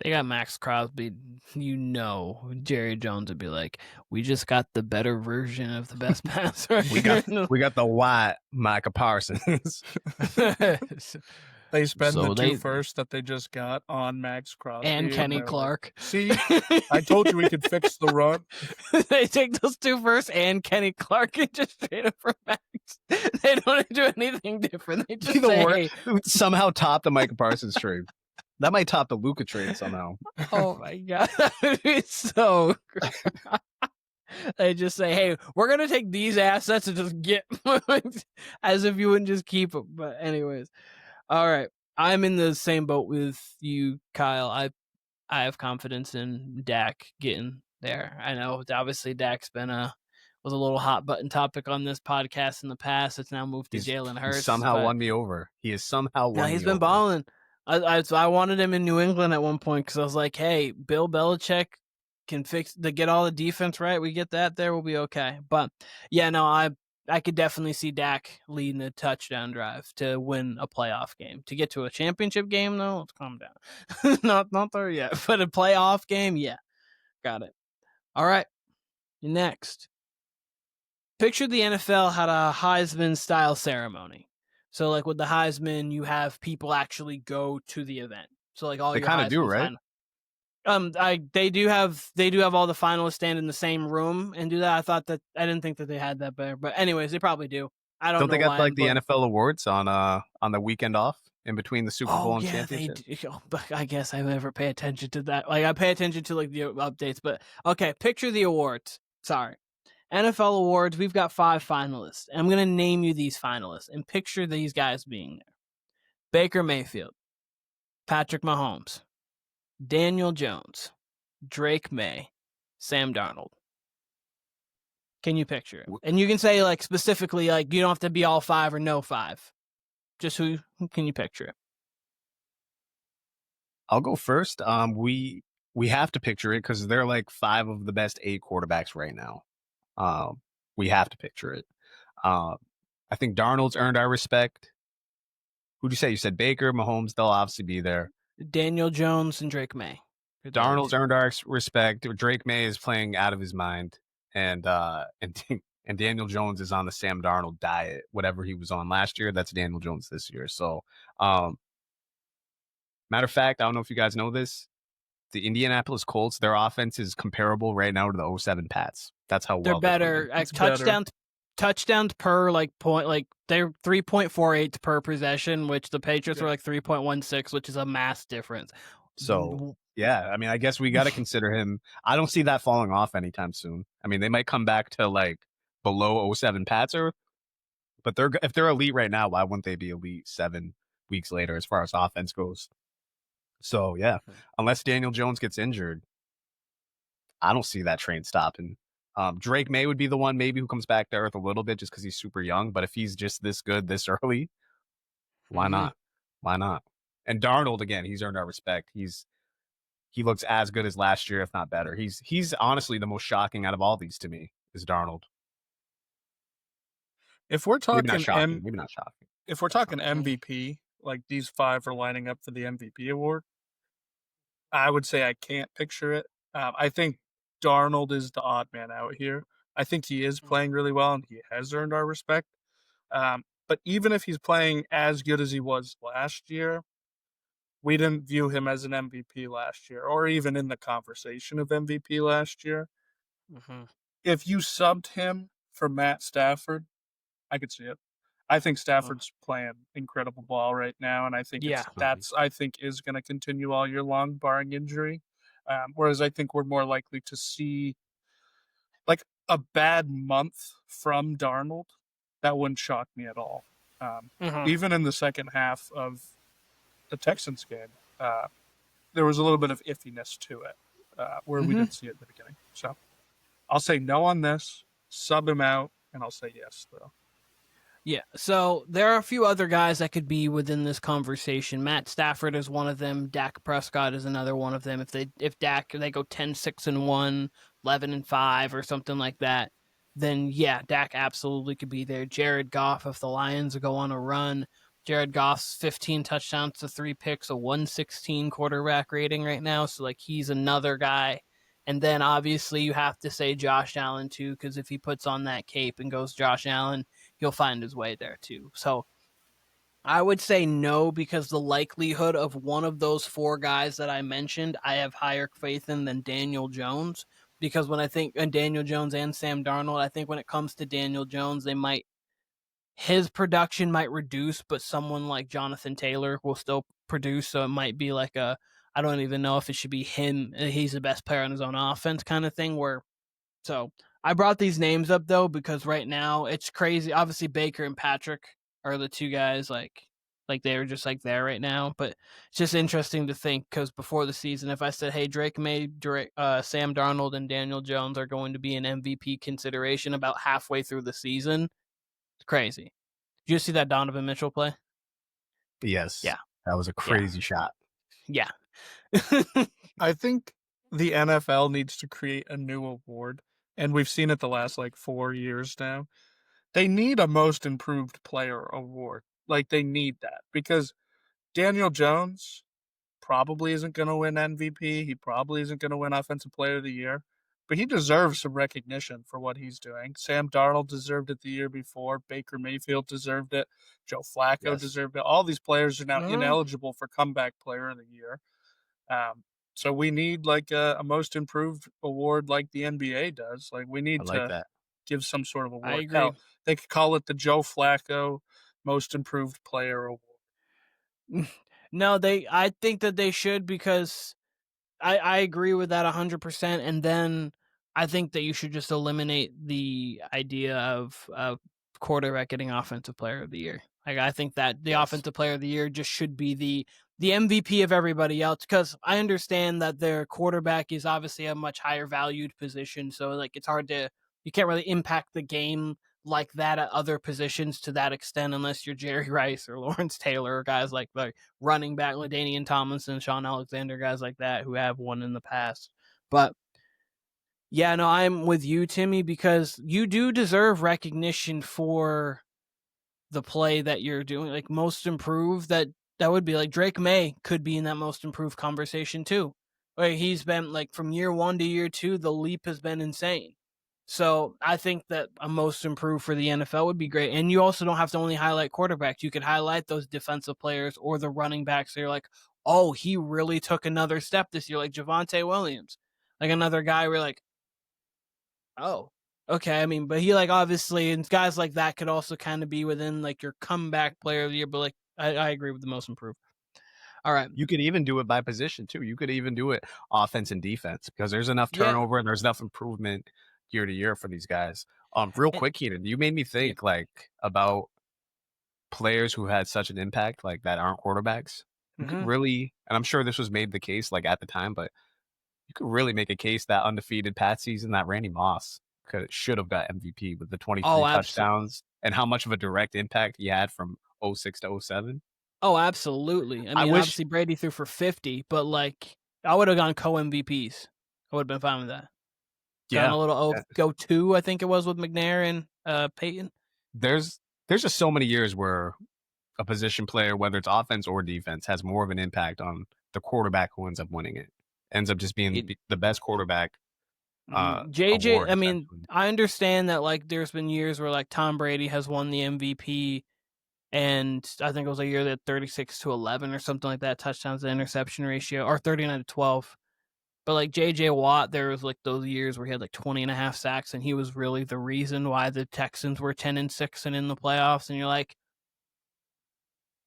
They got Max Crosby. Jerry Jones would be like, we just got the better version of the best passer. we got the white Micah Parsons. They spend the two first that they just got on Max Crosby. And Kenny Clark. Like, see, I told you we could fix the run. They take those two first and Kenny Clark and just trade it for Max. They don't do anything different. They just somehow top the Micah Parsons trade. That might top the Luka trade somehow. Oh my God. It's so they just say, hey, we're going to take these assets and just get as if you wouldn't just keep them. But anyways, all right. I'm in the same boat with you, Kyle. I have confidence in Dak getting there. I know obviously Dak's was a little hot button topic on this podcast in the past. It's now moved to Jalen Hurts. He somehow won me over. He has somehow won me over. He's been balling. I wanted him in New England at one point because I was like, hey, Bill Belichick can get all the defense right. We get that there, we'll be okay. But yeah, no, I could definitely see Dak leading a touchdown drive to win a playoff game. To get to a championship game, though, let's calm down. not there yet, but a playoff game, yeah, got it. All right, next. Picture the NFL had a Heisman-style ceremony. So, like with the Heisman, you have people actually go to the event. So, like all They your kind of do, Heisman right? They do have all the finalists stand in the same room and do that. I didn't think that they had that better, but anyways, they probably do. I don't Don't know they got why. like the NFL awards on the weekend off in between the Super Bowl and Yeah, they championship? do. But I guess I never pay attention to that. Like I pay attention to like the updates, but okay. Picture the awards. Sorry, NFL awards. We've got 5 finalists. I'm gonna name you these finalists and picture these guys being there: Baker Mayfield, Patrick Mahomes, Daniel Jones, Drake May, Sam Darnold. Can you picture it? And you can say like specifically, like you don't have to be all 5 or no 5. Just who can you picture it? I'll go first. We have to picture it because they're like 5 of the best 8 quarterbacks right now. We have to picture it. I think Darnold's earned our respect. Who'd you say? You said Baker, Mahomes. They'll obviously be there. Daniel Jones and Drake May. Darnold's earned our respect. Drake May is playing out of his mind, and Daniel Jones is on the Sam Darnold diet. Whatever he was on last year, that's Daniel Jones this year. So, matter of fact, I don't know if you guys know this. The Indianapolis Colts, their offense is comparable right now to the 07 Pats. That's how well they're better. Touchdowns per like point, like they're 3.48 per possession, which the Patriots were like 3.16, which is a mass difference. So yeah, I mean, I guess we got to consider him. I don't see that falling off anytime soon. I mean, they might come back to like below 07 Pats but if they're elite right now, why wouldn't they be elite 7 weeks later as far as offense goes? So yeah, unless Daniel Jones gets injured, I don't see that train stopping. Drake May would be the one maybe who comes back to earth a little bit just because he's super young. But if he's just this good this early, why not? Why not? And Darnold, again, he's earned our respect. He looks as good as last year, if not better. He's honestly the most shocking out of all these to me is Darnold. If we're talking maybe not shocking. If we're talking MVP, like these 5 are lining up for the MVP award, I would say I can't picture it. I think Darnold is the odd man out here. I think he is playing really well and he has earned our respect. But even if he's playing as good as he was last year, we didn't view him as an MVP last year or even in the conversation of MVP last year. If you subbed him for Matt Stafford, I could see it. I think Stafford's playing incredible ball right now, and I think I think is going to continue all year long, barring injury. Whereas I think we're more likely to see like a bad month from Darnold. That wouldn't shock me at all. Even in the second half of the Texans game, there was a little bit of iffiness to it where we didn't see it at the beginning. So I'll say no on this, sub him out, and I'll say yes, though. Yeah, so there are a few other guys that could be within this conversation. Matt Stafford is one of them. Dak Prescott is another one of them. If they go 10-6-1, 11-5, or something like that, then yeah, Dak absolutely could be there. Jared Goff, if the Lions go on a run, Jared Goff's 15 touchdowns to 3 picks, a 116 quarterback rating right now. So like he's another guy. And then obviously you have to say Josh Allen too, because if he puts on that cape and goes Josh Allen, he'll find his way there too. So I would say no, because the likelihood of one of those 4 guys that I mentioned, I have higher faith in than Daniel Jones. Because when I think Daniel Jones and Sam Darnold, I think when it comes to Daniel Jones, his production might reduce, but someone like Jonathan Taylor will still produce. So it might be like I don't even know if it should be him. He's the best player on his own offense kind of thing. So I brought these names up though, because right now it's crazy. Obviously Baker and Patrick are the 2 guys like they're just like there right now, but it's just interesting to think, because before the season, if I said, hey, Sam Darnold and Daniel Jones are going to be an MVP consideration about halfway through the season, it's crazy. Did you see that Donovan Mitchell play? Yes. Yeah. That was a crazy shot. Yeah. I think the NFL needs to create a new award, and we've seen it the last like 4 years now. They need a most improved player award. Like, they need that because Daniel Jones probably isn't going to win MVP. He probably isn't going to win Offensive Player of the Year, but he deserves some recognition for what he's doing. Sam Darnold deserved it the year before. Baker Mayfield deserved it. Joe Flacco Yes. deserved it. All these players are now Mhm. ineligible for Comeback Player of the Year. So we need like a most improved award like the NBA does. Like we I need like to that. give some sort of I award. agree. Hell, they could call it the Joe Flacco Most Improved Player Award. No, I think that they should because I agree with that 100%. And then I think that you should just eliminate the idea of quarterback getting Offensive Player of the Year. Like I think that the Yes. Offensive Player of the Year just should be the MVP of everybody else. Because I understand that their quarterback is obviously a much higher valued position, so like it's hard to you can't really impact the game like that at other positions to that extent unless you're Jerry Rice or Lawrence Taylor or guys like running back LaDainian Tomlinson, Sean Alexander, guys like that who have won in the past. But yeah, no, I'm with you, Timmy, because you do deserve recognition for the play that you're doing. Like most improved, that would be like Drake May could be in that most improved conversation too. Like he's been like from year 1 to year 2, the leap has been insane. So I think that a most improved for the NFL would be great. And you also don't have to only highlight quarterbacks. You could highlight those defensive players or the running backs. So you're like, oh, he really took another step this year, like Javonte Williams. Like another guy where like, oh, okay. I mean, but he like obviously, and guys like that could also kind of be within like your comeback player of the year. But like, I agree with the most improved. All right. You could even do it by position too. You could even do it offense and defense because there's enough Yeah. turnover and there's enough improvement year to year for these guys. Real And, quick, Keenan, you made me yeah. think like about players who had such an impact like that aren't quarterbacks. You could Mm-hmm. really, and I'm sure this was made the case like at the time, but you could really make a case that undefeated Pat season that Randy Moss should have got MVP with the 23 Oh, absolutely. touchdowns and how much of a direct impact he had from '06 to '07. Oh, absolutely. I I mean, wish, obviously Brady threw for 50, but like I would have gone co-MVPs. I would have been fine with that. Gone yeah, a little go two, I think it was with McNair and Peyton. there's just so many years where a position player, whether it's offense or defense, has more of an impact on the quarterback who ends up winning it. Ends up just being It, the best quarterback JJ, award, I mean, essentially. I understand that like there's been years where like Tom Brady has won the MVP, and I think it was a year that 36-11 or something like that touchdowns to interception ratio, or 39-12. But like JJ Watt, there was like those years where he had like 20 and a half sacks, and he was really the reason why the Texans were 10-6 and in the playoffs. And you're like,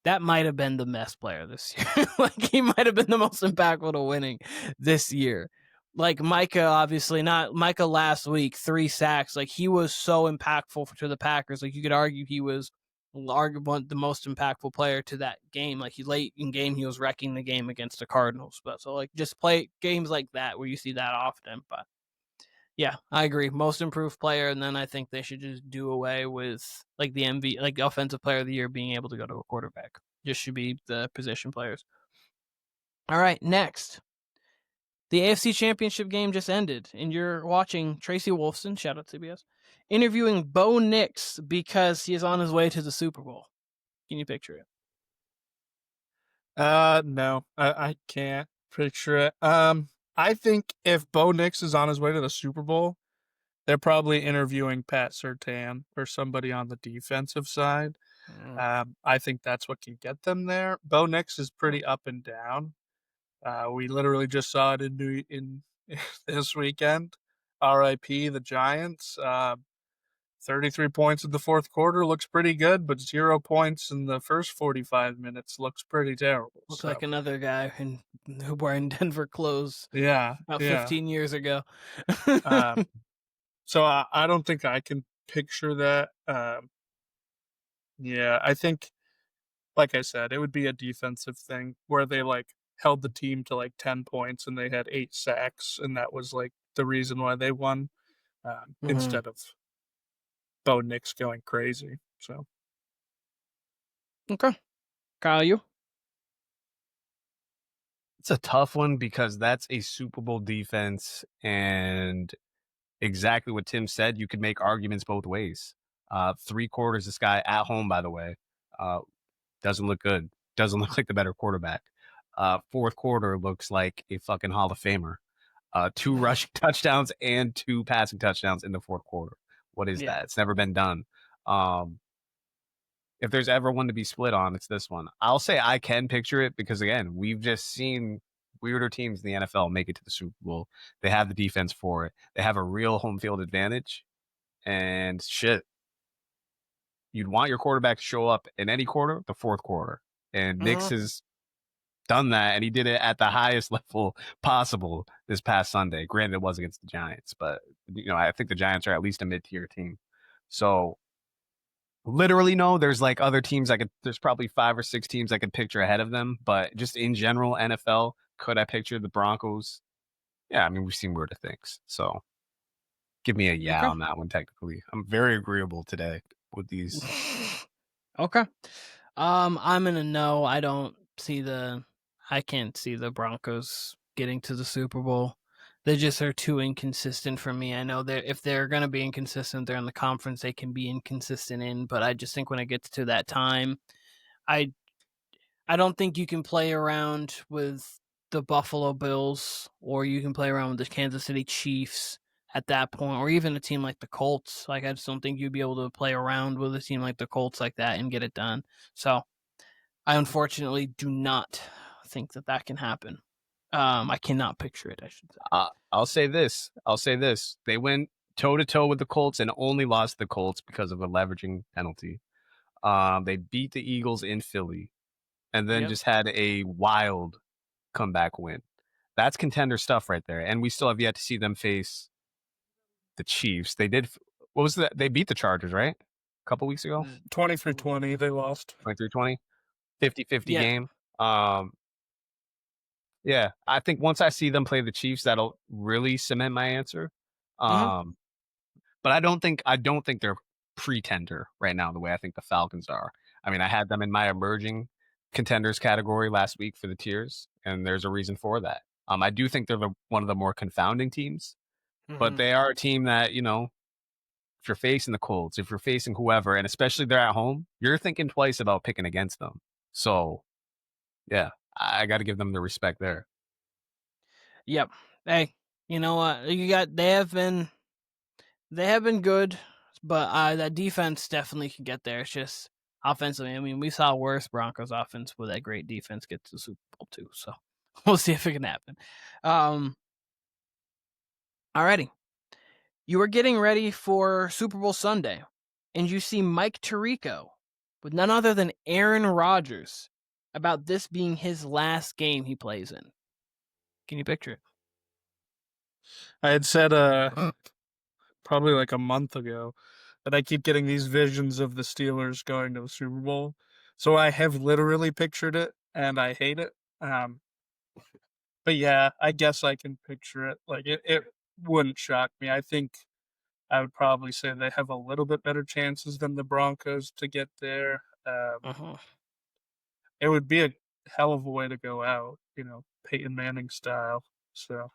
that might have been the best player this year. Like he might have been the most impactful to winning this year. Like Micah, obviously not Micah last week, 3 sacks. Like he was so impactful to the Packers. Like you could argue he was arguably the most impactful player to that game. Like he late in game, he was wrecking the game against the Cardinals. But so like just play games like that where you see that often. But yeah, I agree. Most improved player, and then I think they should just do away with like the MV, like offensive player of the year being able to go to a quarterback. Just should be the position players. All right, next. The AFC Championship game just ended, and you're watching Tracy Wolfson, shout out CBS, interviewing Bo Nix because he is on his way to the Super Bowl. Can you picture it? No, I can't picture it. I think if Bo Nix is on his way to the Super Bowl, they're probably interviewing Pat Surtain or somebody on the defensive side. I think that's what can get them there. Bo Nix is pretty up and down. We literally just saw it in this weekend. R.I.P. the Giants. 33 points in the fourth quarter looks pretty good, but 0 points in the first 45 minutes looks pretty terrible. Looks So like another guy who wearing Denver clothes yeah, about yeah. 15 years ago. So I don't think I can picture that. Yeah, I think, like I said, it would be a defensive thing where they like held the team to like 10 points and they had 8 sacks, and that was like the reason why they won, instead of Bo Nix going crazy. So Okay. Kyle, you? It's a tough one because that's a Super Bowl defense, and exactly what Tim said, you could make arguments both ways. 3 quarters, this guy at home, by the way, doesn't look good. Doesn't look like the better quarterback. Fourth quarter looks like a fucking Hall of Famer. 2 rushing touchdowns and 2 passing touchdowns in the fourth quarter. What is that? It's never been done. If there's ever one to be split on, it's this one. I'll say I can picture it because, again, we've just seen weirder teams in the NFL make it to the Super Bowl. They have the defense for it. They have a real home field advantage. And shit, you'd want your quarterback to show up in any quarter, the fourth quarter. And Knicks has done that, and he did it at the highest level possible this past Sunday. Granted, it was against the Giants, but I think the Giants are at least a mid-tier team. So literally, no, there's like other teams there's probably 5 or 6 teams I could picture ahead of them, but just in general, NFL, could I picture the Broncos? Yeah, I mean, we've seen weirder things. So give me a on that one, technically. I'm very agreeable today with these. Okay. I'm in a no. I can't see the Broncos getting to the Super Bowl. They just are too inconsistent for me. I know that if they're going to be inconsistent, they're in the conference they can be inconsistent in, but I just think when it gets to that time, I don't think you can play around with the Buffalo Bills or you can play around with the Kansas City Chiefs at that point, or even a team like the Colts. Like, I just don't think you'd be able to play around with a team like the Colts like that and get it done. So I unfortunately do not think that can happen. I cannot picture it, I should say. I'll say this. They went toe-to-toe with the Colts and only lost the Colts because of a leveraging penalty. They beat the Eagles in Philly and then just had a wild comeback win. That's contender stuff right there. And we still have yet to see them face the Chiefs. They did. What was that? They beat the Chargers, right? A couple weeks ago? 23-20, they lost. 23-20? 50-50 game. Yeah, I think once I see them play the Chiefs, that'll really cement my answer. But I don't think they're pretender right now the way I think the Falcons are. I mean, I had them in my emerging contenders category last week for the tiers, and there's a reason for that. I do think they're one of the more confounding teams, but they are a team that, if you're facing the Colts, if you're facing whoever, and especially they're at home, you're thinking twice about picking against them. So, yeah, I got to give them the respect there. Yep. Hey, you know what? They have been good, but that defense definitely can get there. It's just offensively. I mean, we saw worse Broncos offense with that great defense get to the Super Bowl too. So we'll see if it can happen. Alrighty. You are getting ready for Super Bowl Sunday, and you see Mike Tirico with none other than Aaron Rodgers about this being his last game he plays in. Can you picture it? I had said probably like a month ago that I keep getting these visions of the Steelers going to the Super Bowl. So I have literally pictured it, and I hate it. But yeah, I guess I can picture it. Like, it wouldn't shock me. I think I would probably say they have a little bit better chances than the Broncos to get there. It would be a hell of a way to go out, Peyton Manning style. So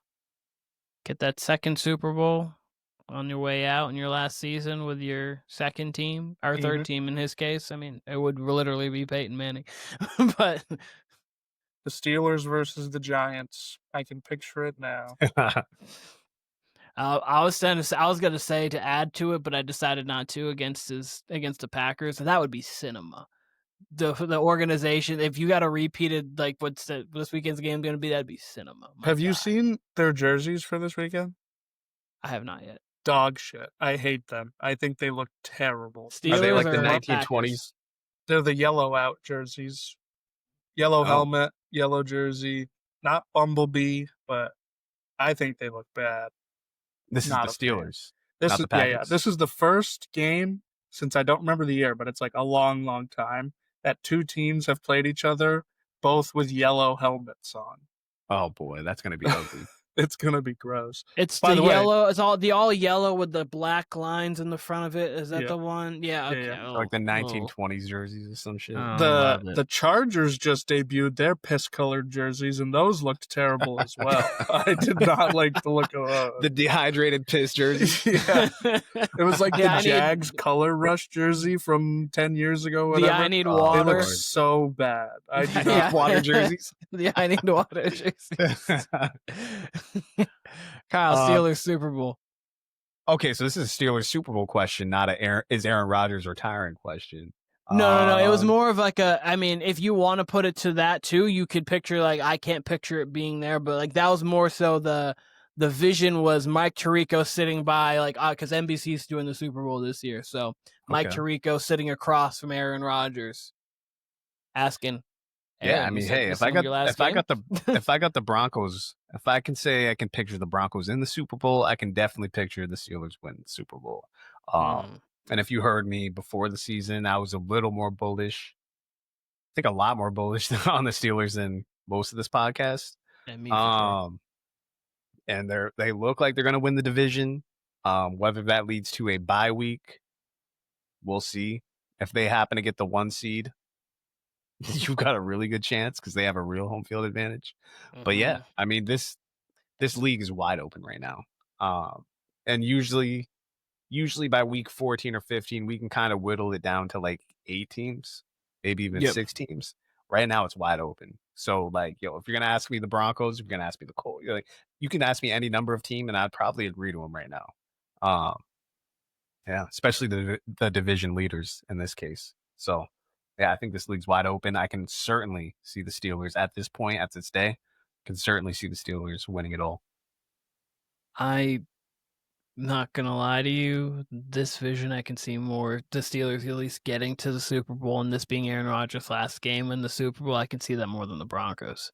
get that second Super Bowl on your way out in your last season with your second team, or third team in his case. I mean, it would literally be Peyton Manning. But the Steelers versus the Giants, I can picture it now. I was going to say to add to it, but I decided not to against the Packers. That would be cinema. The organization, if you got a repeated, like what's this weekend's game going to be, that'd be cinema. Have you seen their jerseys for this weekend? I have not yet. Dog shit. I hate them. I think they look terrible. Steelers are they like the 1920s? Packers? They're the yellow out jerseys. Yellow helmet, yellow jersey. Not Bumblebee, but I think they look bad. This is the Steelers. This not is the Packers. Yeah. This is the first game since I don't remember the year, but it's like a long, long time that two teams have played each other, both with yellow helmets on. Oh boy, that's going to be ugly. It's gonna be gross. It's By the the way- yellow. It's all yellow with the black lines in the front of it. Is that Yeah. the one? Yeah. Okay. Yeah. Like the 1920s jerseys or some shit. Oh. love it. The Chargers just debuted their piss-colored jerseys, and those looked terrible as well. I did not like the look of those. The dehydrated piss jerseys. Yeah. It was like Yeah, I the need- Jags color rush jersey from 10 years ago. Whatever. I need They water. look so bad. I do Yeah. not. Water jerseys. Yeah, I need water jerseys. Kyle, Steelers Super Bowl. Okay, so this is a Steelers Super Bowl question, not a Aaron Rodgers retiring question. No. It was more of like if you want to put it to that too, you could picture I can't picture it being there, but that was more so the vision was Mike Tirico sitting by because NBC's doing the Super Bowl this year, so Mike Tirico sitting across from Aaron Rodgers, asking. Yeah, I mean, hey, if I got the Broncos, if I can say I can picture the Broncos in the Super Bowl, I can definitely picture the Steelers win the Super Bowl. And if you heard me before the season, I was a little more bullish. I think a lot more bullish on the Steelers than most of this podcast. And me, for sure. And they look like they're going to win the division. Whether that leads to a bye week, we'll see. If they happen to get the 1 seed, you've got a really good chance because they have a real home field advantage. But yeah, I mean, this league is wide open right now. And usually by week 14 or 15, we can kind of whittle it down to 8 teams, maybe even 6 teams. Right now, it's wide open. So if you're going to ask me the Broncos, if you're going to ask me the Colts, you can ask me any number of team and I'd probably agree to them right now. Yeah, especially the division leaders in this case. So yeah, I think this league's wide open. I can certainly see the Steelers at this point, at this day, can certainly see the Steelers winning it all. I'm not gonna lie to you. This vision, I can see more the Steelers at least getting to the Super Bowl, and this being Aaron Rodgers' last game in the Super Bowl, I can see that more than the Broncos.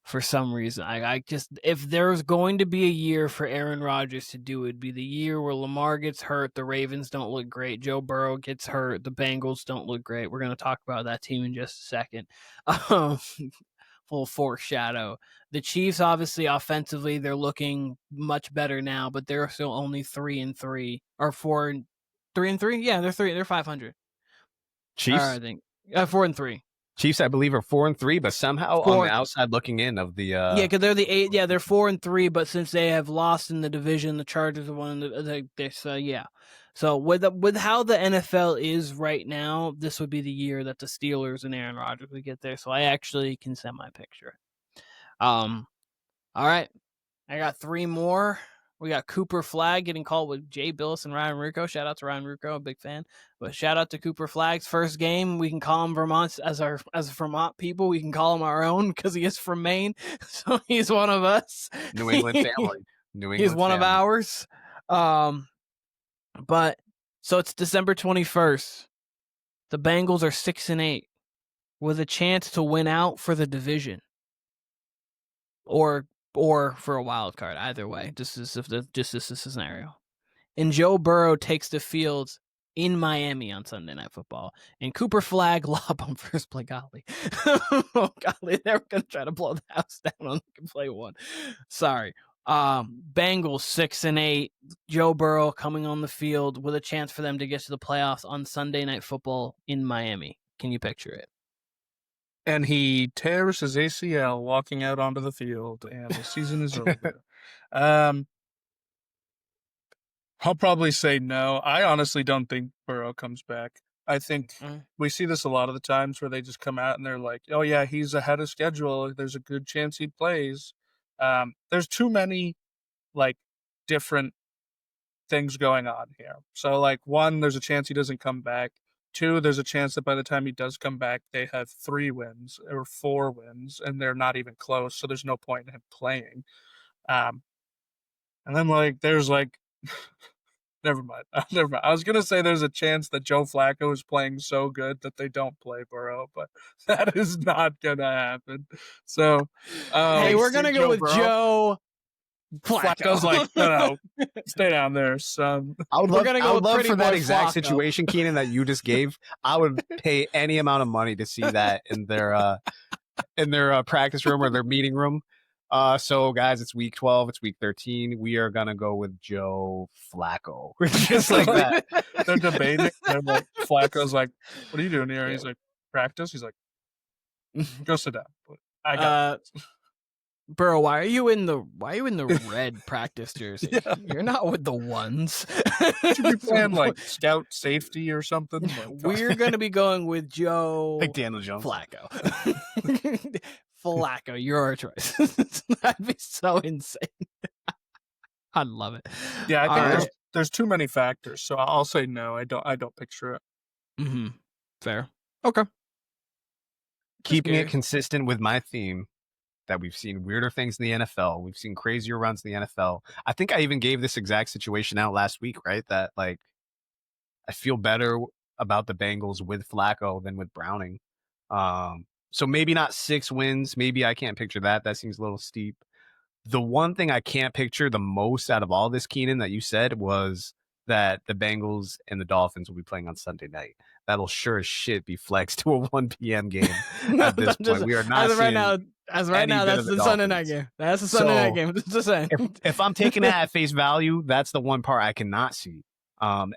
For some reason, I just, if there's going to be a year for Aaron Rodgers to do, it'd be the year where Lamar gets hurt, the Ravens don't look great, Joe Burrow gets hurt, the Bengals don't look great. We're going to talk about that team in just a second. Full foreshadow. The Chiefs, obviously, offensively, they're looking much better now, but they're still only 3-3 or 4-3. Yeah, they're 500. Chiefs, I think 4-3. Chiefs, I believe, are 4-3, but somehow on the outside looking in of the because they're the 8. Yeah, they're 4-3, but since they have lost in the division, the Chargers are one of the. So with how the NFL is right now, this would be the year that the Steelers and Aaron Rodgers would get there. So I actually can semi-picture it. All right, I got 3 more. We got Cooper Flagg getting called with Jay Billis and Ryan Rucco. Shout out to Ryan Rucco, a big fan. But shout out to Cooper Flagg's first game. We can call him Vermont as Vermont people. We can call him our own because he is from Maine, so he's one of us. New England family. He's one of ours. But so it's December 21st. The Bengals are 6-8 with a chance to win out for the division, or for a wild card. Either way, just as a scenario. And Joe Burrow takes the field in Miami on Sunday Night Football, and Cooper Flagg lob on first play. Golly, golly, they're gonna try to blow the house down on play 1. Sorry. Bengals 6-8. Joe Burrow coming on the field with a chance for them to get to the playoffs on Sunday Night Football in Miami. Can you picture it? And he tears his ACL walking out onto the field, and the season is over. I'll probably say no. I honestly don't think Burrow comes back. I think we see this a lot of the times where they just come out and they're like, oh, yeah, he's ahead of schedule. There's a good chance he plays. There's too many, different things going on here. So, 1, there's a chance he doesn't come back. 2, there's a chance that by the time he does come back, they have 3 wins or 4 wins, and they're not even close, so there's no point in him playing. And then, there's, never mind. I was going to say there's a chance that Joe Flacco is playing so good that they don't play Burrow, but that is not going to happen. So, hey, we're going to go with Joe Flacco's no, stay down there, son. I would love for that exact situation, Keenan, that you just gave. I would pay any amount of money to see that in their practice room or their meeting room. So guys, it's week 12. It's week 13. We are gonna go with Joe Flacco. Just like that. They're debating. They're like, Flacco's like, "What are you doing here?" He's like, "Practice." He's like, "Go sit down." I got Burrow, why are you in the red practice jersey? Yeah. You're not with the ones. Should be playing like scout safety or something. Like, We're gonna be going with Joe Like Daniel Jones. Flacco. Flacco, you're our choice. That'd be so insane. I love it. Yeah, I All think right. there's too many factors, so I'll say no. I don't picture it. Mm-hmm. Fair. Okay. Keeping it curious. consistent with my theme that we've seen weirder things in the NFL. We've seen crazier runs in the NFL. I think I even gave this exact situation out last week, right? That like I feel better about the Bengals with Flacco than with Browning. So maybe not 6 wins. Maybe I can't picture that. That seems a little steep. The one thing I can't picture the most out of all this, Keenan, that you said was that the Bengals and the Dolphins will be playing on Sunday night. That'll sure as shit be flexed to a 1 p.m. game at this point. We are not as of right seeing now. As of right any now, bit that's of the the Sunday night Dolphins. game. That's the Sunday night So, game. Just saying. if I'm taking it at face value, that's the one part I cannot see.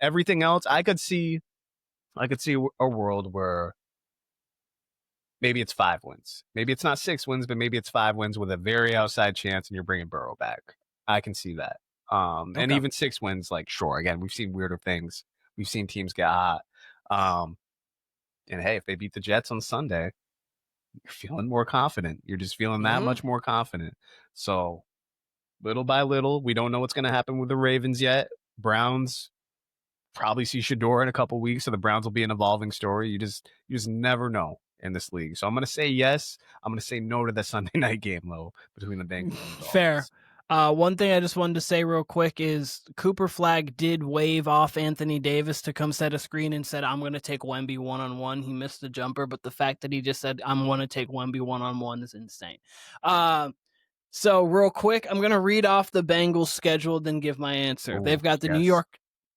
Everything else, I could see a world where maybe it's 5 wins. Maybe it's not 6 wins, but maybe it's 5 wins with a very outside chance, and you're bringing Burrow back. I can see that. And Okay. even 6 wins, like, sure. Again, we've seen weirder things. We've seen teams get hot. And hey, if they beat the Jets on Sunday, you're feeling more confident. You're just feeling that much more confident. So little by little, we don't know what's going to happen with the Ravens yet. Browns probably see Shador in a couple weeks, so the Browns will be an evolving story. You just never know in this league. So I'm going to say yes. I'm going to say no to the Sunday night game, though, between the Bengals and the Dolphins. Fair. One thing I just wanted to say real quick is Cooper Flagg did wave off Anthony Davis to come set a screen and said, I'm going to take Wemby one-on-one. He missed the jumper, but the fact that he just said, I'm going to take Wemby one-on-one is insane. So real quick, I'm going to read off the Bengals schedule, then give my answer. Ooh, They've got the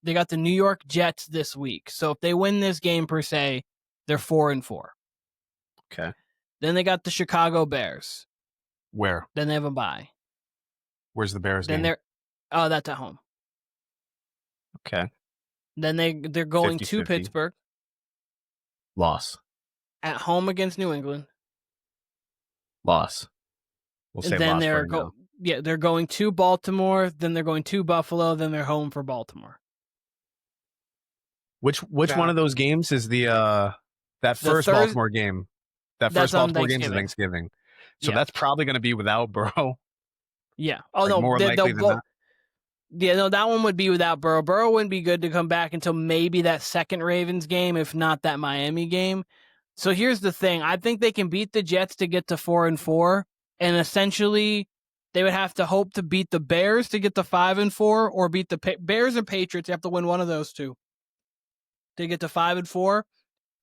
They got the New York Jets this week. So if they win this game per se, they're 4-4. Okay. Then they got the Chicago Bears. Where? Then they have a bye. Where's the Bears Then game? that's at home. Okay. Then they're going 50-50. to Pittsburgh, Loss. at home against New England. Loss. We'll say Then loss they're going to Baltimore, then they're going to Buffalo, then they're home for Baltimore. Which one of those games is that first Baltimore game? That first Baltimore game is Thanksgiving. So that's probably going to be without Burrow. Yeah. Oh, like no. More likely than not. Yeah, no, that one would be without Burrow. Burrow wouldn't be good to come back until maybe that second Ravens game, if not that Miami game. So here's the thing. I think they can beat the Jets to get to 4-4, and essentially they would have to hope to beat the Bears to get to 5-4, or beat the Bears and Patriots. You have to win one of those two to get to 5-4,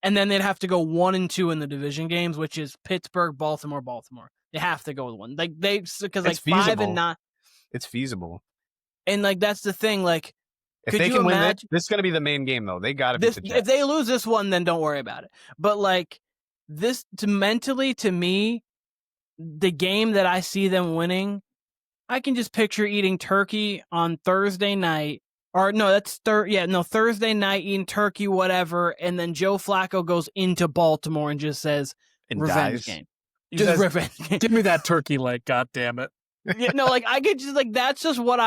and then they'd have to go 1-2 in the division games, which is Pittsburgh, Baltimore. They have to go with one. Because 5-9. It's feasible. And that's the thing. If they can win this is going to be the main game, though. They got to beat the Jets. If they lose this one, then don't worry about it. But mentally, to me, the game that I see them winning, I can just picture eating turkey on Thursday night. Or no, that's Thursday night eating turkey, whatever, and then Joe Flacco goes into Baltimore and just says revenge game. Just revenge game. Give me that turkey leg, god damn it. Yeah, no, I could just that's just what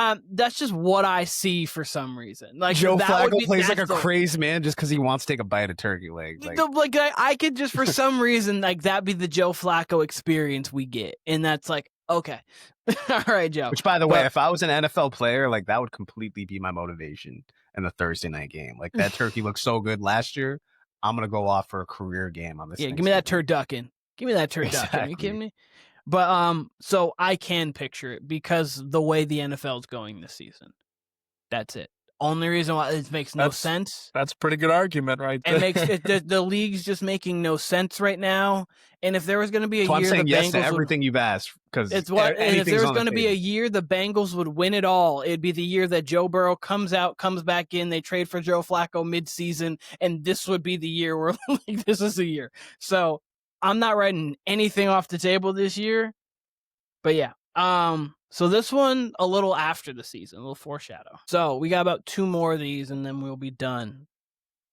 I see for some reason. Joe Flacco plays like a crazed man just because he wants to take a bite of turkey leg. I could just for some reason that be the Joe Flacco experience we get, and that's okay, all right, Joe. Which, by the way, if I was an NFL player, that would completely be my motivation in the Thursday night game. That turkey looked so good last year. I'm gonna go off for a career game on this. Yeah, give me that turducken. Give me that turducken. Exactly. Are you kidding me? But so I can picture it because the way the NFL is going this season. That's it. Only reason why it makes no sense. That's a pretty good argument, right there. It makes the league's just making no sense right now. And if there was going to be a year, I'm saying the yes Bengals to everything you've asked, because it's what. And if there was going to be a year, the Bengals would win it all. It'd be the year that Joe Burrow comes back in. They trade for Joe Flacco mid-season, and this would be the year where this is the year. So I'm not writing anything off the table this year. But yeah, So this one a little after the season, a little foreshadow. So we got about 2 more of these and then we'll be done.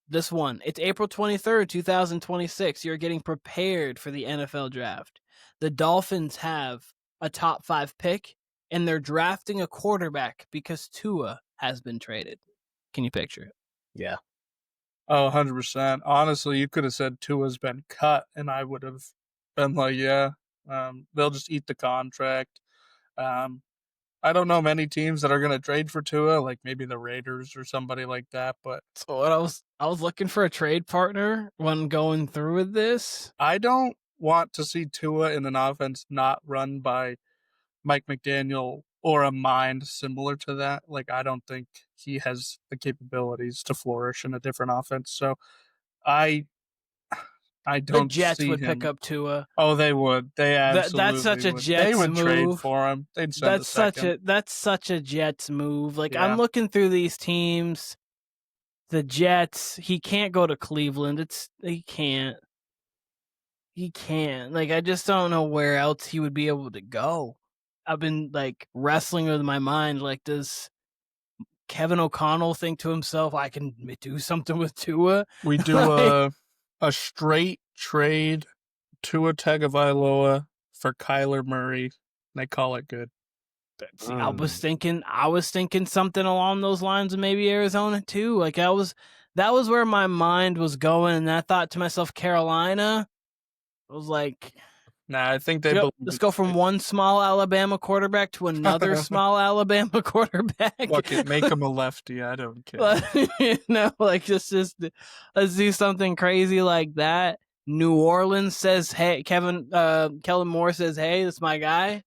This one, it's April 23rd, 2026. You're getting prepared for the NFL draft. The Dolphins have a top 5 pick and they're drafting a quarterback because Tua has been traded. Can you picture it? Yeah. Oh, 100%. Honestly, you could have said Tua's been cut, and I would have been like, yeah, they'll just eat the contract. I don't know many teams that are going to trade for Tua, like maybe the Raiders or somebody like that, but So what I was looking for a trade partner when going through with this. I don't want to see Tua in an offense not run by Mike McDaniel or a mind similar to that. Like, I don't think he has the capabilities to flourish in a different offense. So I The don't Jets see would him. pick up Tua. Oh, they would. They absolutely That's such a would. Jets They would trade move. for him. They'd send That's a second. such a Jets move. Like, Yeah. I'm looking through these teams. The Jets, he can't go to Cleveland. He can't. Like, I just don't know where else he would be able to go. I've been like wrestling with my mind. Like, does Kevin O'Connell think to himself, I can do something with Tua? We do a straight trade Tua Tagovailoa for Kyler Murray. They call it good. See, I was thinking something along those lines, and maybe Arizona too. Like, that was where my mind was going, and I thought to myself, Carolina. I was like, Nah, I think they let's go from one small Alabama quarterback to another small Alabama quarterback. Fuck it, make him a lefty. I don't care. But, like, let's do something crazy like that. New Orleans says, "Hey, Kellen Moore says, hey, that's my guy."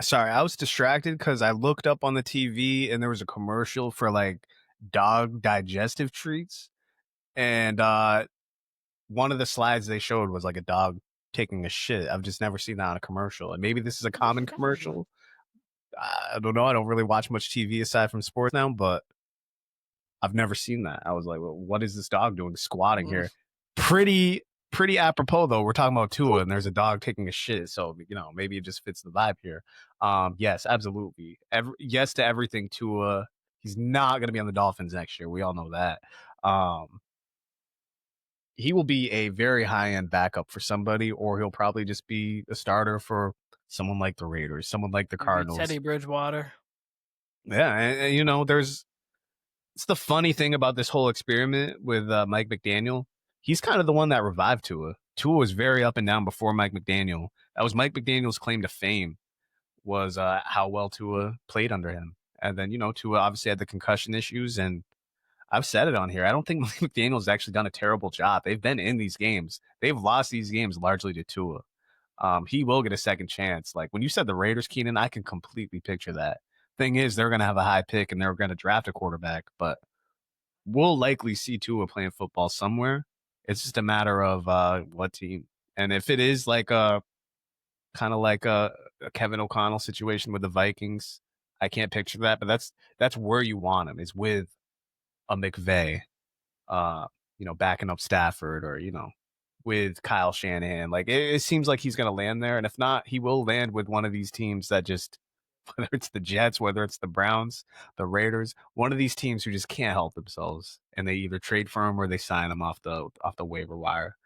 Sorry, I was distracted because I looked up on the TV and there was a commercial for like dog digestive treats. And one of the slides they showed was like a dog taking a shit. I've just never seen that on a commercial. And maybe this is a common commercial. I don't know. I don't really watch much TV aside from sports now, but I've never seen that. I was like, well, what is this dog doing squatting here? Pretty apropos though. We're talking about Tua and there's a dog taking a shit. So, maybe it just fits the vibe here. Yes, absolutely. Yes to everything Tua. He's not going to be on the Dolphins next year. We all know that. He will be a very high-end backup for somebody, or he'll probably just be a starter for someone like the Raiders, someone like the Cardinals. Teddy Bridgewater. Yeah, and it's the funny thing about this whole experiment with Mike McDaniel. He's kind of the one that revived Tua. Tua was very up and down before Mike McDaniel. That was Mike McDaniel's claim to fame, was how well Tua played under him. And then, Tua obviously had the concussion issues, and I've said it on here. I don't think Mike McDaniel's actually done a terrible job. They've been in these games. They've lost these games largely to Tua. He will get a second chance. Like when you said the Raiders, Keenan, I can completely picture that. Thing is, they're going to have a high pick and they're going to draft a quarterback, but we'll likely see Tua playing football somewhere. It's just a matter of what team. And if it is like a kind of like a Kevin O'Connell situation with the Vikings, I can't picture that, but that's where you want him, is with a McVay, backing up Stafford, or, with Kyle Shanahan. Like it seems like he's going to land there. And if not, he will land with one of these teams that just, whether it's the Jets, whether it's the Browns, the Raiders, one of these teams who just can't help themselves, and they either trade for him or they sign him off the waiver wire.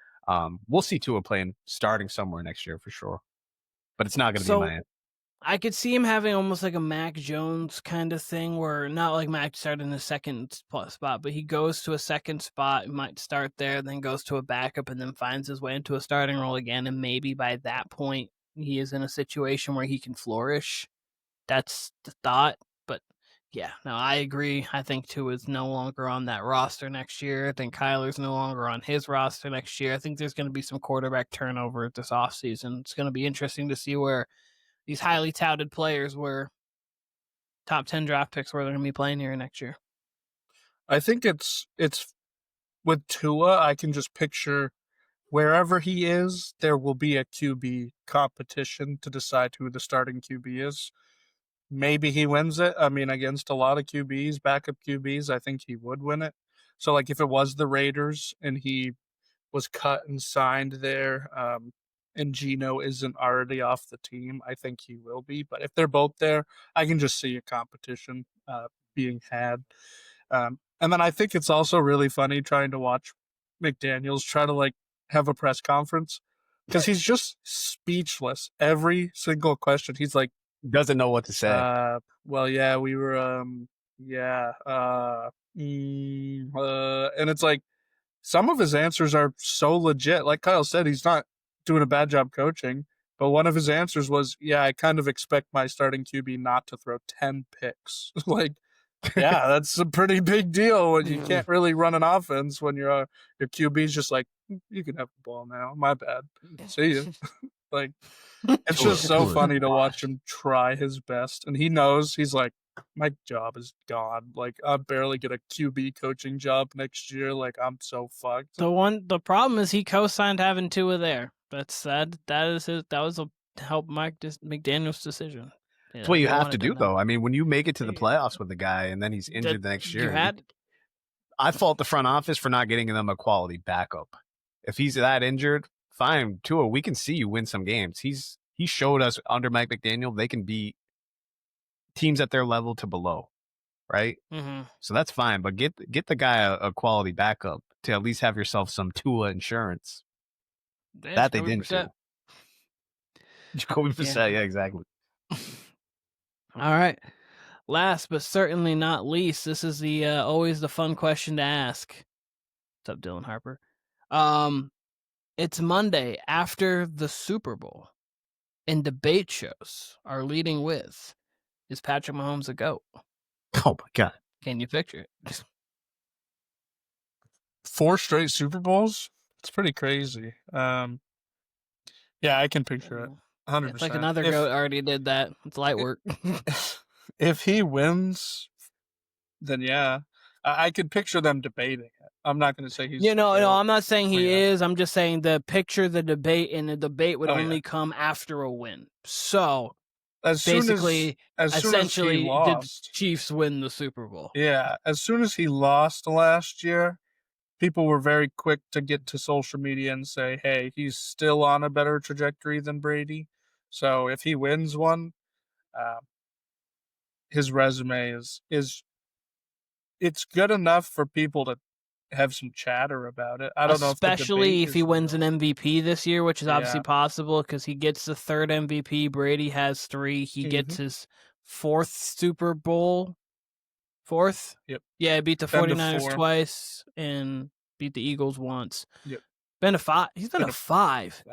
We'll see Tua playing starting somewhere next year for sure, but it's not going to be Miami. I could see him having almost like a Mac Jones kind of thing, where not like Mac started in the second spot, but he goes to a second spot, might start there, then goes to a backup, and then finds his way into a starting role again. And maybe by that point, he is in a situation where he can flourish. That's the thought. But yeah, no, I agree. I think Tua is no longer on that roster next year. I think Kyler's no longer on his roster next year. I think there's going to be some quarterback turnover this offseason. It's going to be interesting to see where these highly touted players were top 10 draft picks where they're going to be playing here next year. I think it's with Tua, I can just picture wherever he is, there will be a QB competition to decide who the starting QB is. Maybe he wins it. I mean, against a lot of QBs, backup QBs, I think he would win it. So, like, if it was the Raiders and he was cut and signed there, and Geno isn't already off the team, I think he will be. But if they're both there, I can just see a competition being had. And then I think it's also really funny trying to watch McDaniels try to like have a press conference because he's just speechless. Every single question, he's like, Doesn't know what to say. well, yeah, we were, and it's like some of his answers are so legit. Like Kyle said, he's not doing a bad job coaching, but one of his answers was, yeah, I kind of expect my starting QB not to throw 10 picks. Like, yeah, that's a pretty big deal when you can't really run an offense when your QB's just like, you can have the ball now. My bad. See you. Like, it's just so funny to watch him try his best. And he knows, he's like, my job is gone. Like, I barely get a QB coaching job next year. Like, I'm so fucked. The problem is he co-signed having Tua there. That's sad. That was a help McDaniel's decision. That's what you have to do, though. I mean, when you make it to the playoffs with the guy and then he's injured the next year, I fault the front office for not getting them a quality backup. If he's that injured, fine, Tua, we can see you win some games. He showed us under Mike McDaniel they can beat teams at their level to below, right? Mm-hmm. So that's fine, but get the guy a quality backup to at least have yourself some Tua insurance. That they didn't do. Jacoby Brissett, yeah, exactly. All right. Last but certainly not least, this is the always the fun question to ask. What's up, Dylan Harper? It's Monday after the Super Bowl, and debate shows are leading with, is Patrick Mahomes a GOAT? Oh, my God. Can you picture it? 4 straight Super Bowls? It's pretty crazy. Yeah, I can picture it. 100%. It's like another GOAT already did that. It's light work. If he wins, then yeah, I could picture them debating it. I'm not going to say he's. No, I'm not saying he is. I'm just saying the debate, and the debate would only come after a win. So essentially, the Chiefs win the Super Bowl. Yeah, as soon as he lost last year, people were very quick to get to social media and say, hey, he's still on a better trajectory than Brady. So if he wins one, his resume is it's good enough for people to have some chatter about it. I don't know, especially if he wins an MVP this year, which is obviously possible because he gets the 3rd MVP. Brady has 3. He gets his 4th Super Bowl. 4th? Yep. Yeah, beat the 49ers twice and beat the Eagles once. Yep. Been a 5. He's been a 5.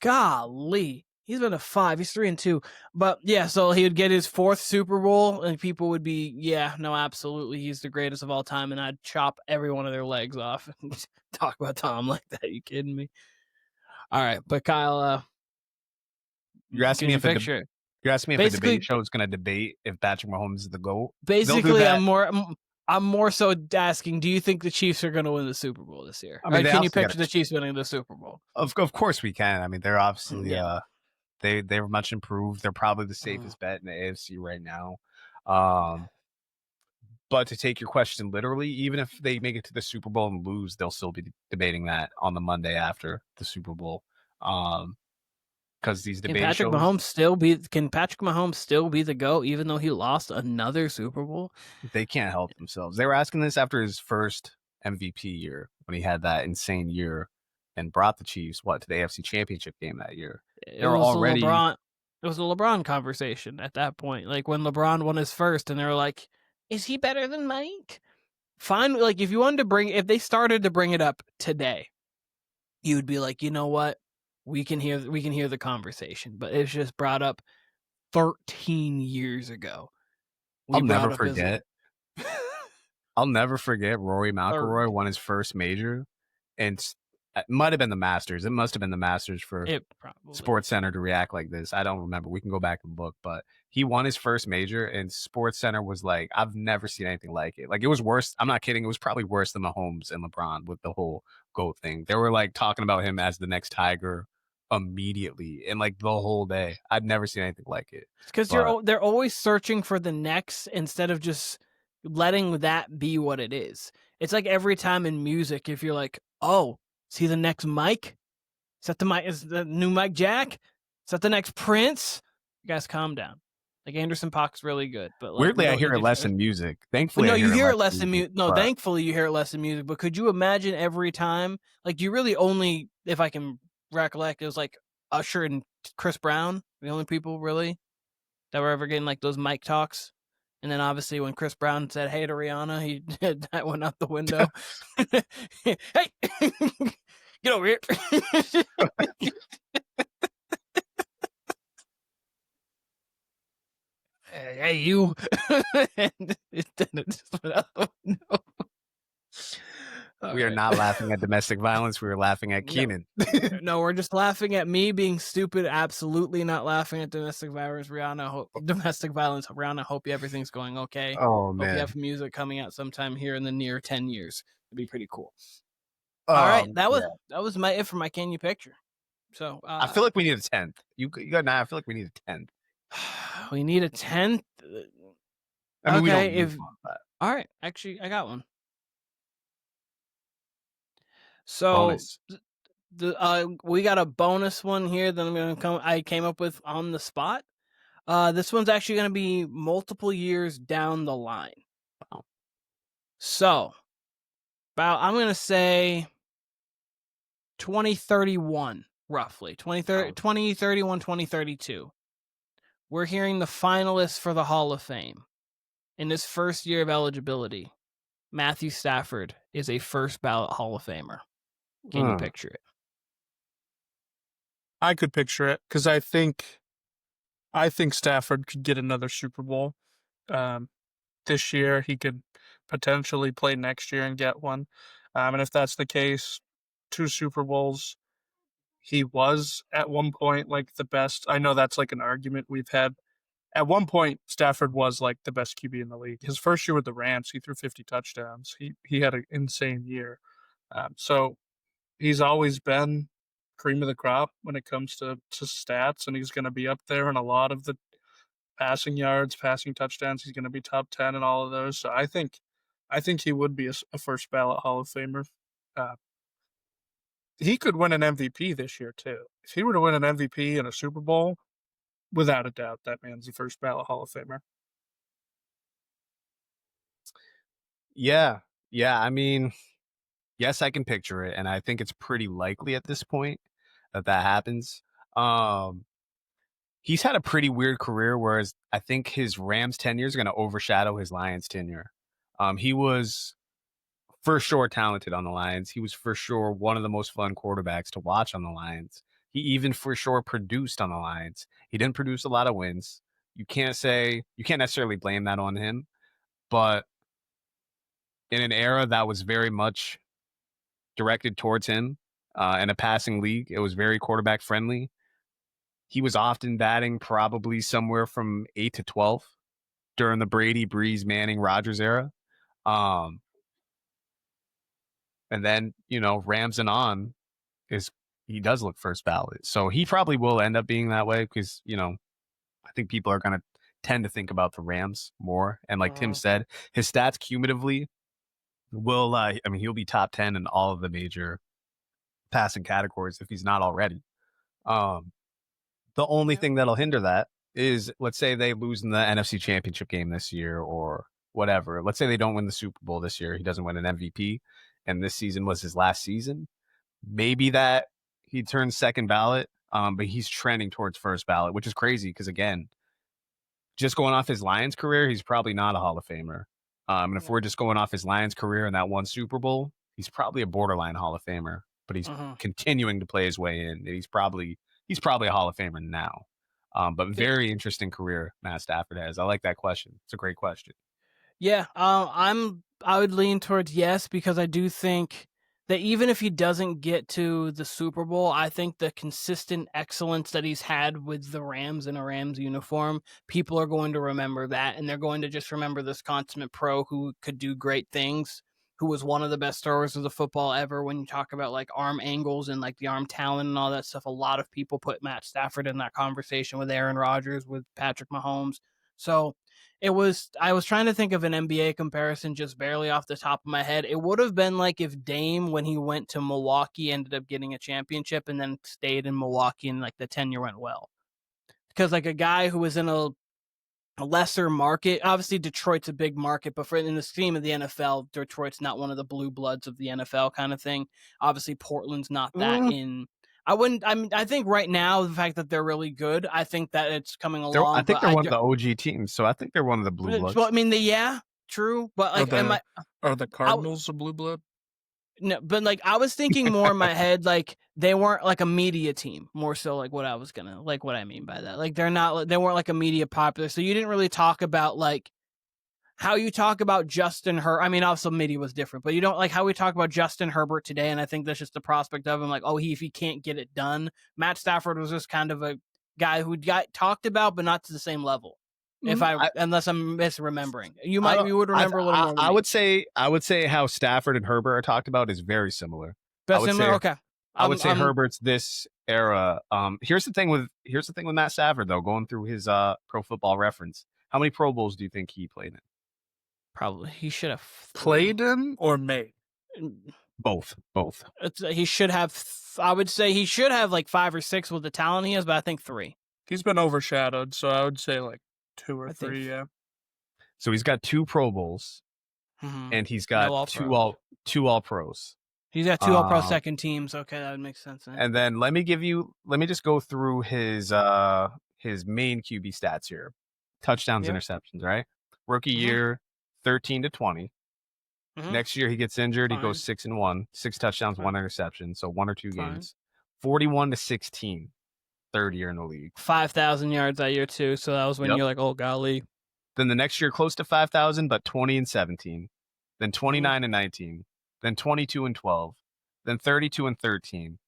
Golly. He's been a 5. He's 3-2. But yeah, so he would get his 4th Super Bowl, and people would be, yeah, no, absolutely, he's the greatest of all time, and I'd chop every one of their legs off and talk about Tom like that. Are you kidding me? All right, but Kyle, you're asking me if a debate show is going to debate if Patrick Mahomes is the GOAT? Basically, I'm more so asking, do you think the Chiefs are going to win the Super Bowl this year? I mean, can you picture the Chiefs winning the Super Bowl? Of course we can. I mean, they're obviously they're much improved. They're probably the safest bet in the AFC right now. But to take your question literally, even if they make it to the Super Bowl and lose, they'll still be debating that on the Monday after the Super Bowl. Because these debate shows. Can Patrick Mahomes still be the GOAT even though he lost another Super Bowl? They can't help themselves. They were asking this after his first MVP year when he had that insane year and brought the Chiefs to the AFC Championship game that year. It was a LeBron conversation at that point. Like when LeBron won his first, and they were like, "Is he better than Mike?" Fine. Like if they started to bring it up today, you would be like, you know what? We can hear the conversation, but it's just brought up 13 years ago. I'll never forget Rory McIlroy won his first major, and it might have been the Masters. It must have been the Masters for SportsCenter to react like this. I don't remember. We can go back and look, but he won his first major, and SportsCenter was like, I've never seen anything like it. Like, it was worse. I'm not kidding. It was probably worse than Mahomes and LeBron with the whole GOAT thing. They were like talking about him as the next Tiger immediately, and like the whole day. I've never seen anything like it. Because they're always searching for the next instead of just letting that be what it is. It's like every time in music, if you're like, oh, is he the next Mike? Is that the new Mike Jack? Is that the next Prince? You guys calm down. Like Anderson .Paak's really good, but like, weirdly, I hear it less in music. Thankfully, no, I you hear it less less in music. No, but... thankfully you hear it less in music. But could you imagine every time? Like, you really only, if I can recollect, it was like Usher and Chris Brown, the only people really that were ever getting like those mic talks. And then obviously when Chris Brown said "Hey" to Rihanna, that went out the window. Hey, get over here. Hey, you. And it just went out the window. We are not laughing at domestic violence. We were laughing at Keenan. No, we're just laughing at me being stupid. Absolutely not laughing at domestic violence. Domestic violence. Rihanna, hope everything's going okay. Oh, man. Hope you have music coming out sometime here in the near 10 years. It'd be pretty cool. All right, that was it for my Can You Picture. So I feel like we need a 10th. You got 9. I feel like we need a 10th. We need a 10th. I mean, okay, all right, actually, I got one. So we got a bonus one here that I came up with on the spot. This one's actually going to be multiple years down the line. Wow. So, I'm going to say 2031, roughly. 2031, 2032. We're hearing the finalists for the Hall of Fame. In his first year of eligibility, Matthew Stafford is a first ballot Hall of Famer. Can you picture it? I could picture it because I think Stafford could get another Super Bowl this year. He could potentially play next year and get one. And if that's the case, 2 Super Bowls. He was at one point like the best. I know that's like an argument we've had. At one point, Stafford was like the best QB in the league. His first year with the Rams, he threw 50 touchdowns. He had an insane year. So he's always been cream of the crop when it comes to stats, and he's going to be up there in a lot of the passing yards, passing touchdowns. He's going to be top 10 in all of those. So I think he would be a first ballot Hall of Famer. He could win an MVP this year too. If he were to win an MVP and a Super Bowl, without a doubt, that man's the first ballot Hall of Famer. Yeah. I mean, yes, I can picture it, and I think it's pretty likely at this point that happens. He's had a pretty weird career, whereas I think his Rams tenure is going to overshadow his Lions tenure. He was for sure talented on the Lions. He was for sure one of the most fun quarterbacks to watch on the Lions. He even for sure produced on the Lions. He didn't produce a lot of wins. You can't necessarily blame that on him, but in an era that was very much directed towards him in a passing league, it was very quarterback friendly. He was often batting probably somewhere from 8 to 12 during the Brady, Breeze, Manning, Rodgers era. And then, Rams and on he does look first ballot. So he probably will end up being that way because, I think people are going to tend to think about the Rams more. And like Tim said, his stats cumulatively will, he'll be top 10 in all of the major passing categories if he's not already. The only thing that'll hinder that is, let's say they lose in the NFC Championship game this year or whatever. Let's say they don't win the Super Bowl this year. He doesn't win an MVP, and this season was his last season. Maybe that he turns second ballot, but he's trending towards first ballot, which is crazy because, again, just going off his Lions career, he's probably not a Hall of Famer. And if we're just going off his Lions career and that one Super Bowl, he's probably a borderline Hall of Famer, but he's continuing to play his way in. He's probably a Hall of Famer now. But very interesting career Matt Stafford has. I like that question. It's a great question. Yeah, I would lean towards yes, because I do think that even if he doesn't get to the Super Bowl, I think the consistent excellence that he's had with the Rams in a Rams uniform, people are going to remember that, and they're going to just remember this consummate pro who could do great things, who was one of the best throwers of the football ever. When you talk about like arm angles and like the arm talent and all that stuff, a lot of people put Matt Stafford in that conversation with Aaron Rodgers, with Patrick Mahomes. So I was trying to think of an NBA comparison just barely off the top of my head. It would have been like if Dame, when he went to Milwaukee, ended up getting a championship and then stayed in Milwaukee and like the tenure went well. Because like a guy who was in a lesser market, obviously Detroit's a big market, but in the scheme of the NFL, Detroit's not one of the blue bloods of the NFL kind of thing. Obviously Portland's not that in. I think right now, the fact that they're really good, I think that it's coming along. I think they're one of the OG teams, so I think they're one of the blue bloods. Well, I mean, true, but like, are the Cardinals a blue blood? No, but like I was thinking more in my head, like they weren't like a media team, more so like what I mean by that. Like they weren't like a media popular. So you didn't really talk about like how you talk about Justin Herbert. I mean, also media was different, but you don't like how we talk about Justin Herbert today. And I think that's just the prospect of him. Like, if he can't get it done, Matt Stafford was just kind of a guy who got talked about, but not to the same level. Unless I'm misremembering, you would remember a little more. I would say how Stafford and Herbert are talked about is very similar. Okay. I would say Herbert's this era. Here's the thing with Matt Stafford though. Going through his Pro Football Reference, how many Pro Bowls do you think he played in? Probably he should have played in or made both. He should have. I would say he should have like 5 or 6 with the talent he has, but I think 3. He's been overshadowed, so I would say like 2 or 3. Yeah. So he's got 2 Pro Bowls, and he's got two all pros. He's got 2 all pro second teams. Okay, that would make sense. Then. And then let me just go through his main QB stats here: touchdowns, interceptions. Right, rookie year 13 to 20. Next year he gets injured. He goes 6-1, 6 touchdowns, 1 interception. So 1 or 2 games. 41 to 16. Third year in the league. 5,000 yards that year too. So that was when you're like, oh golly. Then the next year close to 5,000, but 20 and 17. Then 29 and 19. Then 22 and 12. Then 32 and 13.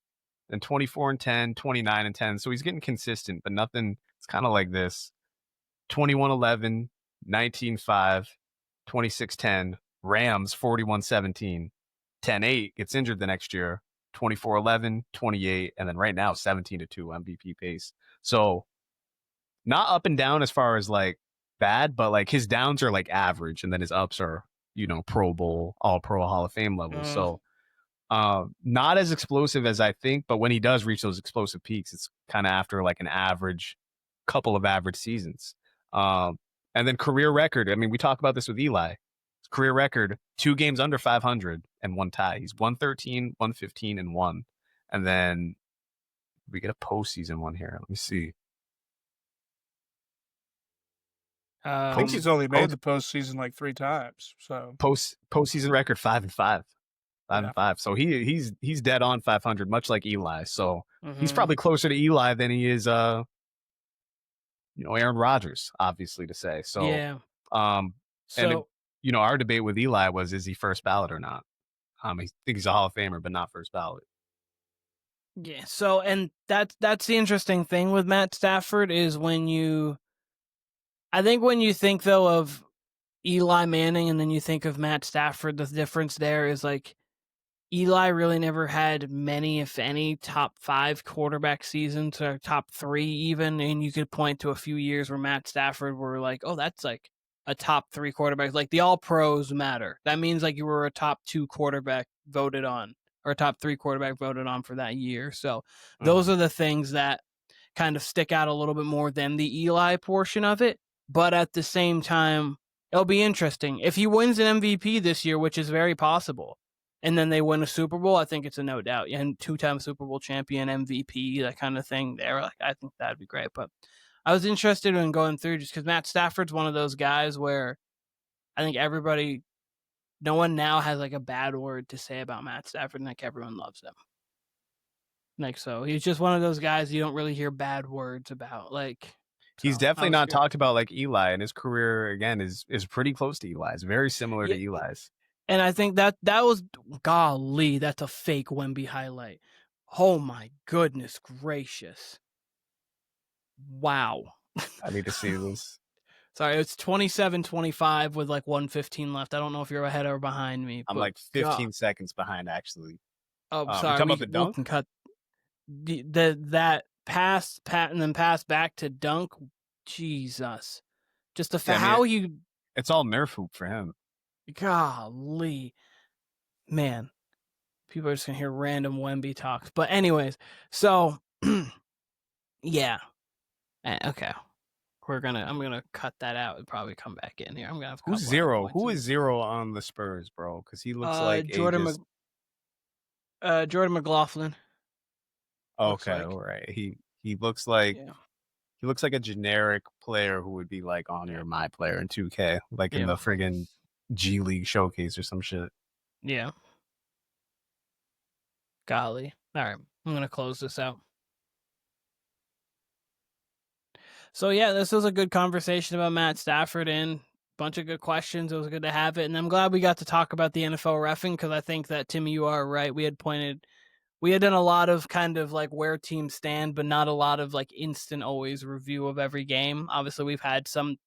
Then 24 and 10, 29 and 10. So he's getting consistent, but nothing. It's kind of like this: 21-11, 19-5, 26-10. Rams 41-17. 10-8 gets injured the next year. 24-11, 28, and then right now 17-2 MVP pace. So not up and down as far as like bad, but like his downs are like average, and then his ups are Pro Bowl, All Pro, Hall of Fame levels. So not as explosive as I think, but when he does reach those explosive peaks, it's kind of after like an average couple of average seasons. And then career record. I mean, we talk about this with Eli. His career record: 2 games under 500 and 1 tie. He's 113, 115, and 1. And then we get a postseason one here. Let me see. I think he's only made the postseason like 3 times. So postseason record 5-5. 5-5. So he's dead on 500, much like Eli. So he's probably closer to Eli than he is Aaron Rodgers, obviously, to say. So yeah. Our debate with Eli was, is he first ballot or not? I think he's a Hall of Famer, but not first ballot. Yeah. So, and that's the interesting thing with Matt Stafford is I think when you think though of Eli Manning and then you think of Matt Stafford, the difference there is like Eli really never had many, if any, top 5 quarterback seasons or top 3 even. And you could point to a few years where Matt Stafford were like, oh, that's like a top 3 quarterback. Like the all pros matter. That means like you were a top 2 quarterback voted on or a top 3 quarterback voted on for that year. So those are the things that kind of stick out a little bit more than the Eli portion of it. But at the same time, it'll be interesting. If he wins an MVP this year, which is very possible, and then they win a Super Bowl, I think it's a no doubt. And 2-time Super Bowl champion, MVP, that kind of thing there. Like, I think that'd be great. But I was interested in going through just because Matt Stafford's one of those guys where I think no one now has like a bad word to say about Matt Stafford, and like everyone loves him. Like, so he's just one of those guys you don't really hear bad words about. Like, he's definitely not talked about like Eli, and his career again is pretty close to Eli's, very similar to Eli's. And I think that was, golly, that's a fake Wemby highlight. Oh my goodness gracious. Wow. I need to see this. Sorry, it's 27-25 with like 1:15 left. I don't know if you're ahead or behind me. I'm like 15 seconds behind, actually. Oh, sorry. About the dunk? We can cut that pass, and then pass back to dunk. Jesus. Just the Yeah, I mean, how he, it's all Nerf hoop for him. golly, man, people are just gonna hear random Wemby talks. But anyways, so yeah, okay, I'm gonna cut that out and probably come back in here. I'm gonna have a Who's couple zero? other Who points is zero on the Spurs, bro? Because he looks in. like Jordan McLaughlin. Looks Okay, like, all right. He looks like yeah, he looks like a generic player who would be like on yeah, your my player in 2K, like in yeah, the friggin' G League showcase or some shit. yeah. Golly, all right, I'm gonna close this out. So yeah, this was a good conversation about Matt Stafford and a bunch of good questions. It was good to have it, and I'm glad we got to talk about the NFL reffing because I think that, Timmy, you are right. We had done a lot of kind of like where teams stand, but not a lot of like instant always review of every game. Obviously, we've had some.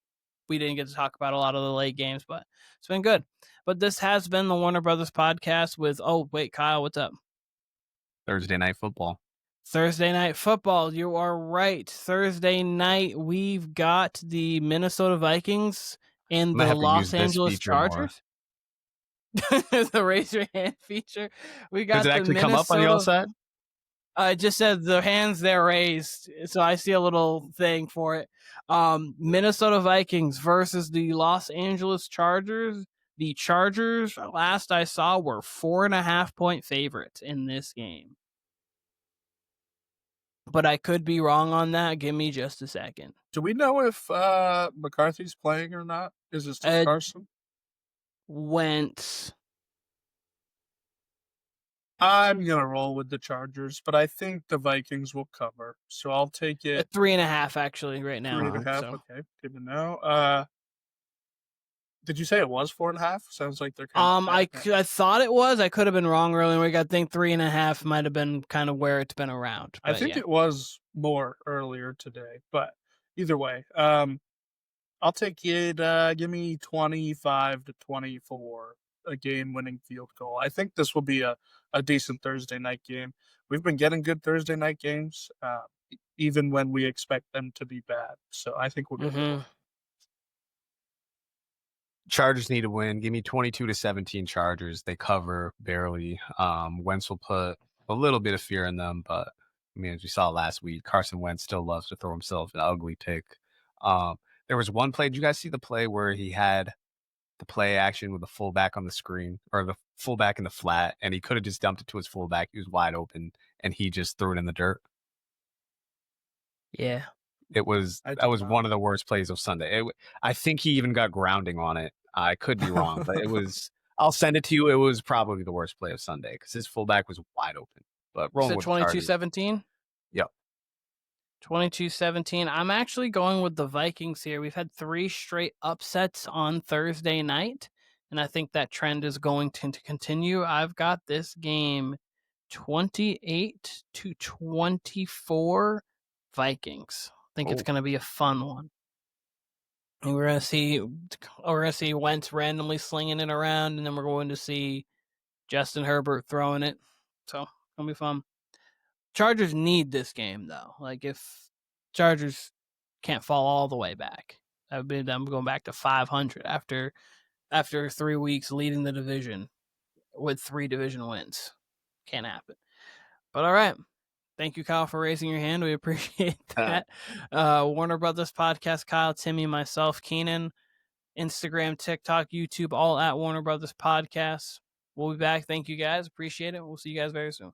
We didn't get to talk about a lot of the late games, but it's been good. But this has been the Warner Brothas podcast with. Oh wait, Kyle, what's up? Thursday night football. Thursday night football. You are right. Thursday night, we've got the Minnesota Vikings and I'm gonna the have to use Los this Angeles feature more. Chargers. The raise your hand feature. We Does got it the actually come up on the Minnesota. outside? It just said the hands they're raised, so I see a little thing for it. Minnesota Vikings versus the Los Angeles Chargers. The Chargers, last I saw, were 4.5-point favorites in this game. But I could be wrong on that. Give me just a second. Do we know if McCarthy's playing or not? Is it still Carson? Wentz. I'm gonna roll with the Chargers, but I think the Vikings will cover. So I'll take it. 3.5 actually right now. 3.5. So. Okay, good to know. Did you say it was 4.5? Sounds like they're kind of. I thought it was. I could have been wrong earlier. I think 3.5 might have been kind of where it's been around. I think it was more earlier today, but either way, I'll take it. Give me 25-24, a game-winning field goal. I think this will be a decent Thursday night game. We've been getting good Thursday night games, even when we expect them to be bad. So I think we'll go. Chargers need to win. Give me 22-17 Chargers. They cover barely. Wentz will put a little bit of fear in them, but I mean, as we saw last week, Carson Wentz still loves to throw himself an ugly pick. There was one play. Did you guys see the play where he had the play action with the fullback on the screen, or the fullback in the flat, and he could have just dumped it to his fullback? He was wide open, and he just threw it in the dirt. Yeah. That was one of the worst plays of Sunday. I think he even got grounding on it. I could be wrong, but it was. I'll send it to you. It was probably the worst play of Sunday because his fullback was wide open. But rolling with 22-17. Yep. 22-17. I'm actually going with the Vikings here. We've had 3 straight upsets on Thursday night, and I think that trend is going to continue. I've got this game 28-24 Vikings. I think it's going to be a fun one. And we're going to see Wentz randomly slinging it around, and then we're going to see Justin Herbert throwing it. So it's going to be fun. Chargers need this game, though. Like, if Chargers can't fall all the way back, that would be them going back to 500 after 3 weeks leading the division with 3 division wins. Can't happen. But all right. Thank you, Kyle, for raising your hand. We appreciate that. Warner Brothas Podcast, Kyle, Timmy, myself, Keenan, Instagram, TikTok, YouTube, all at Warner Brothas Podcast. We'll be back. Thank you, guys. Appreciate it. We'll see you guys very soon.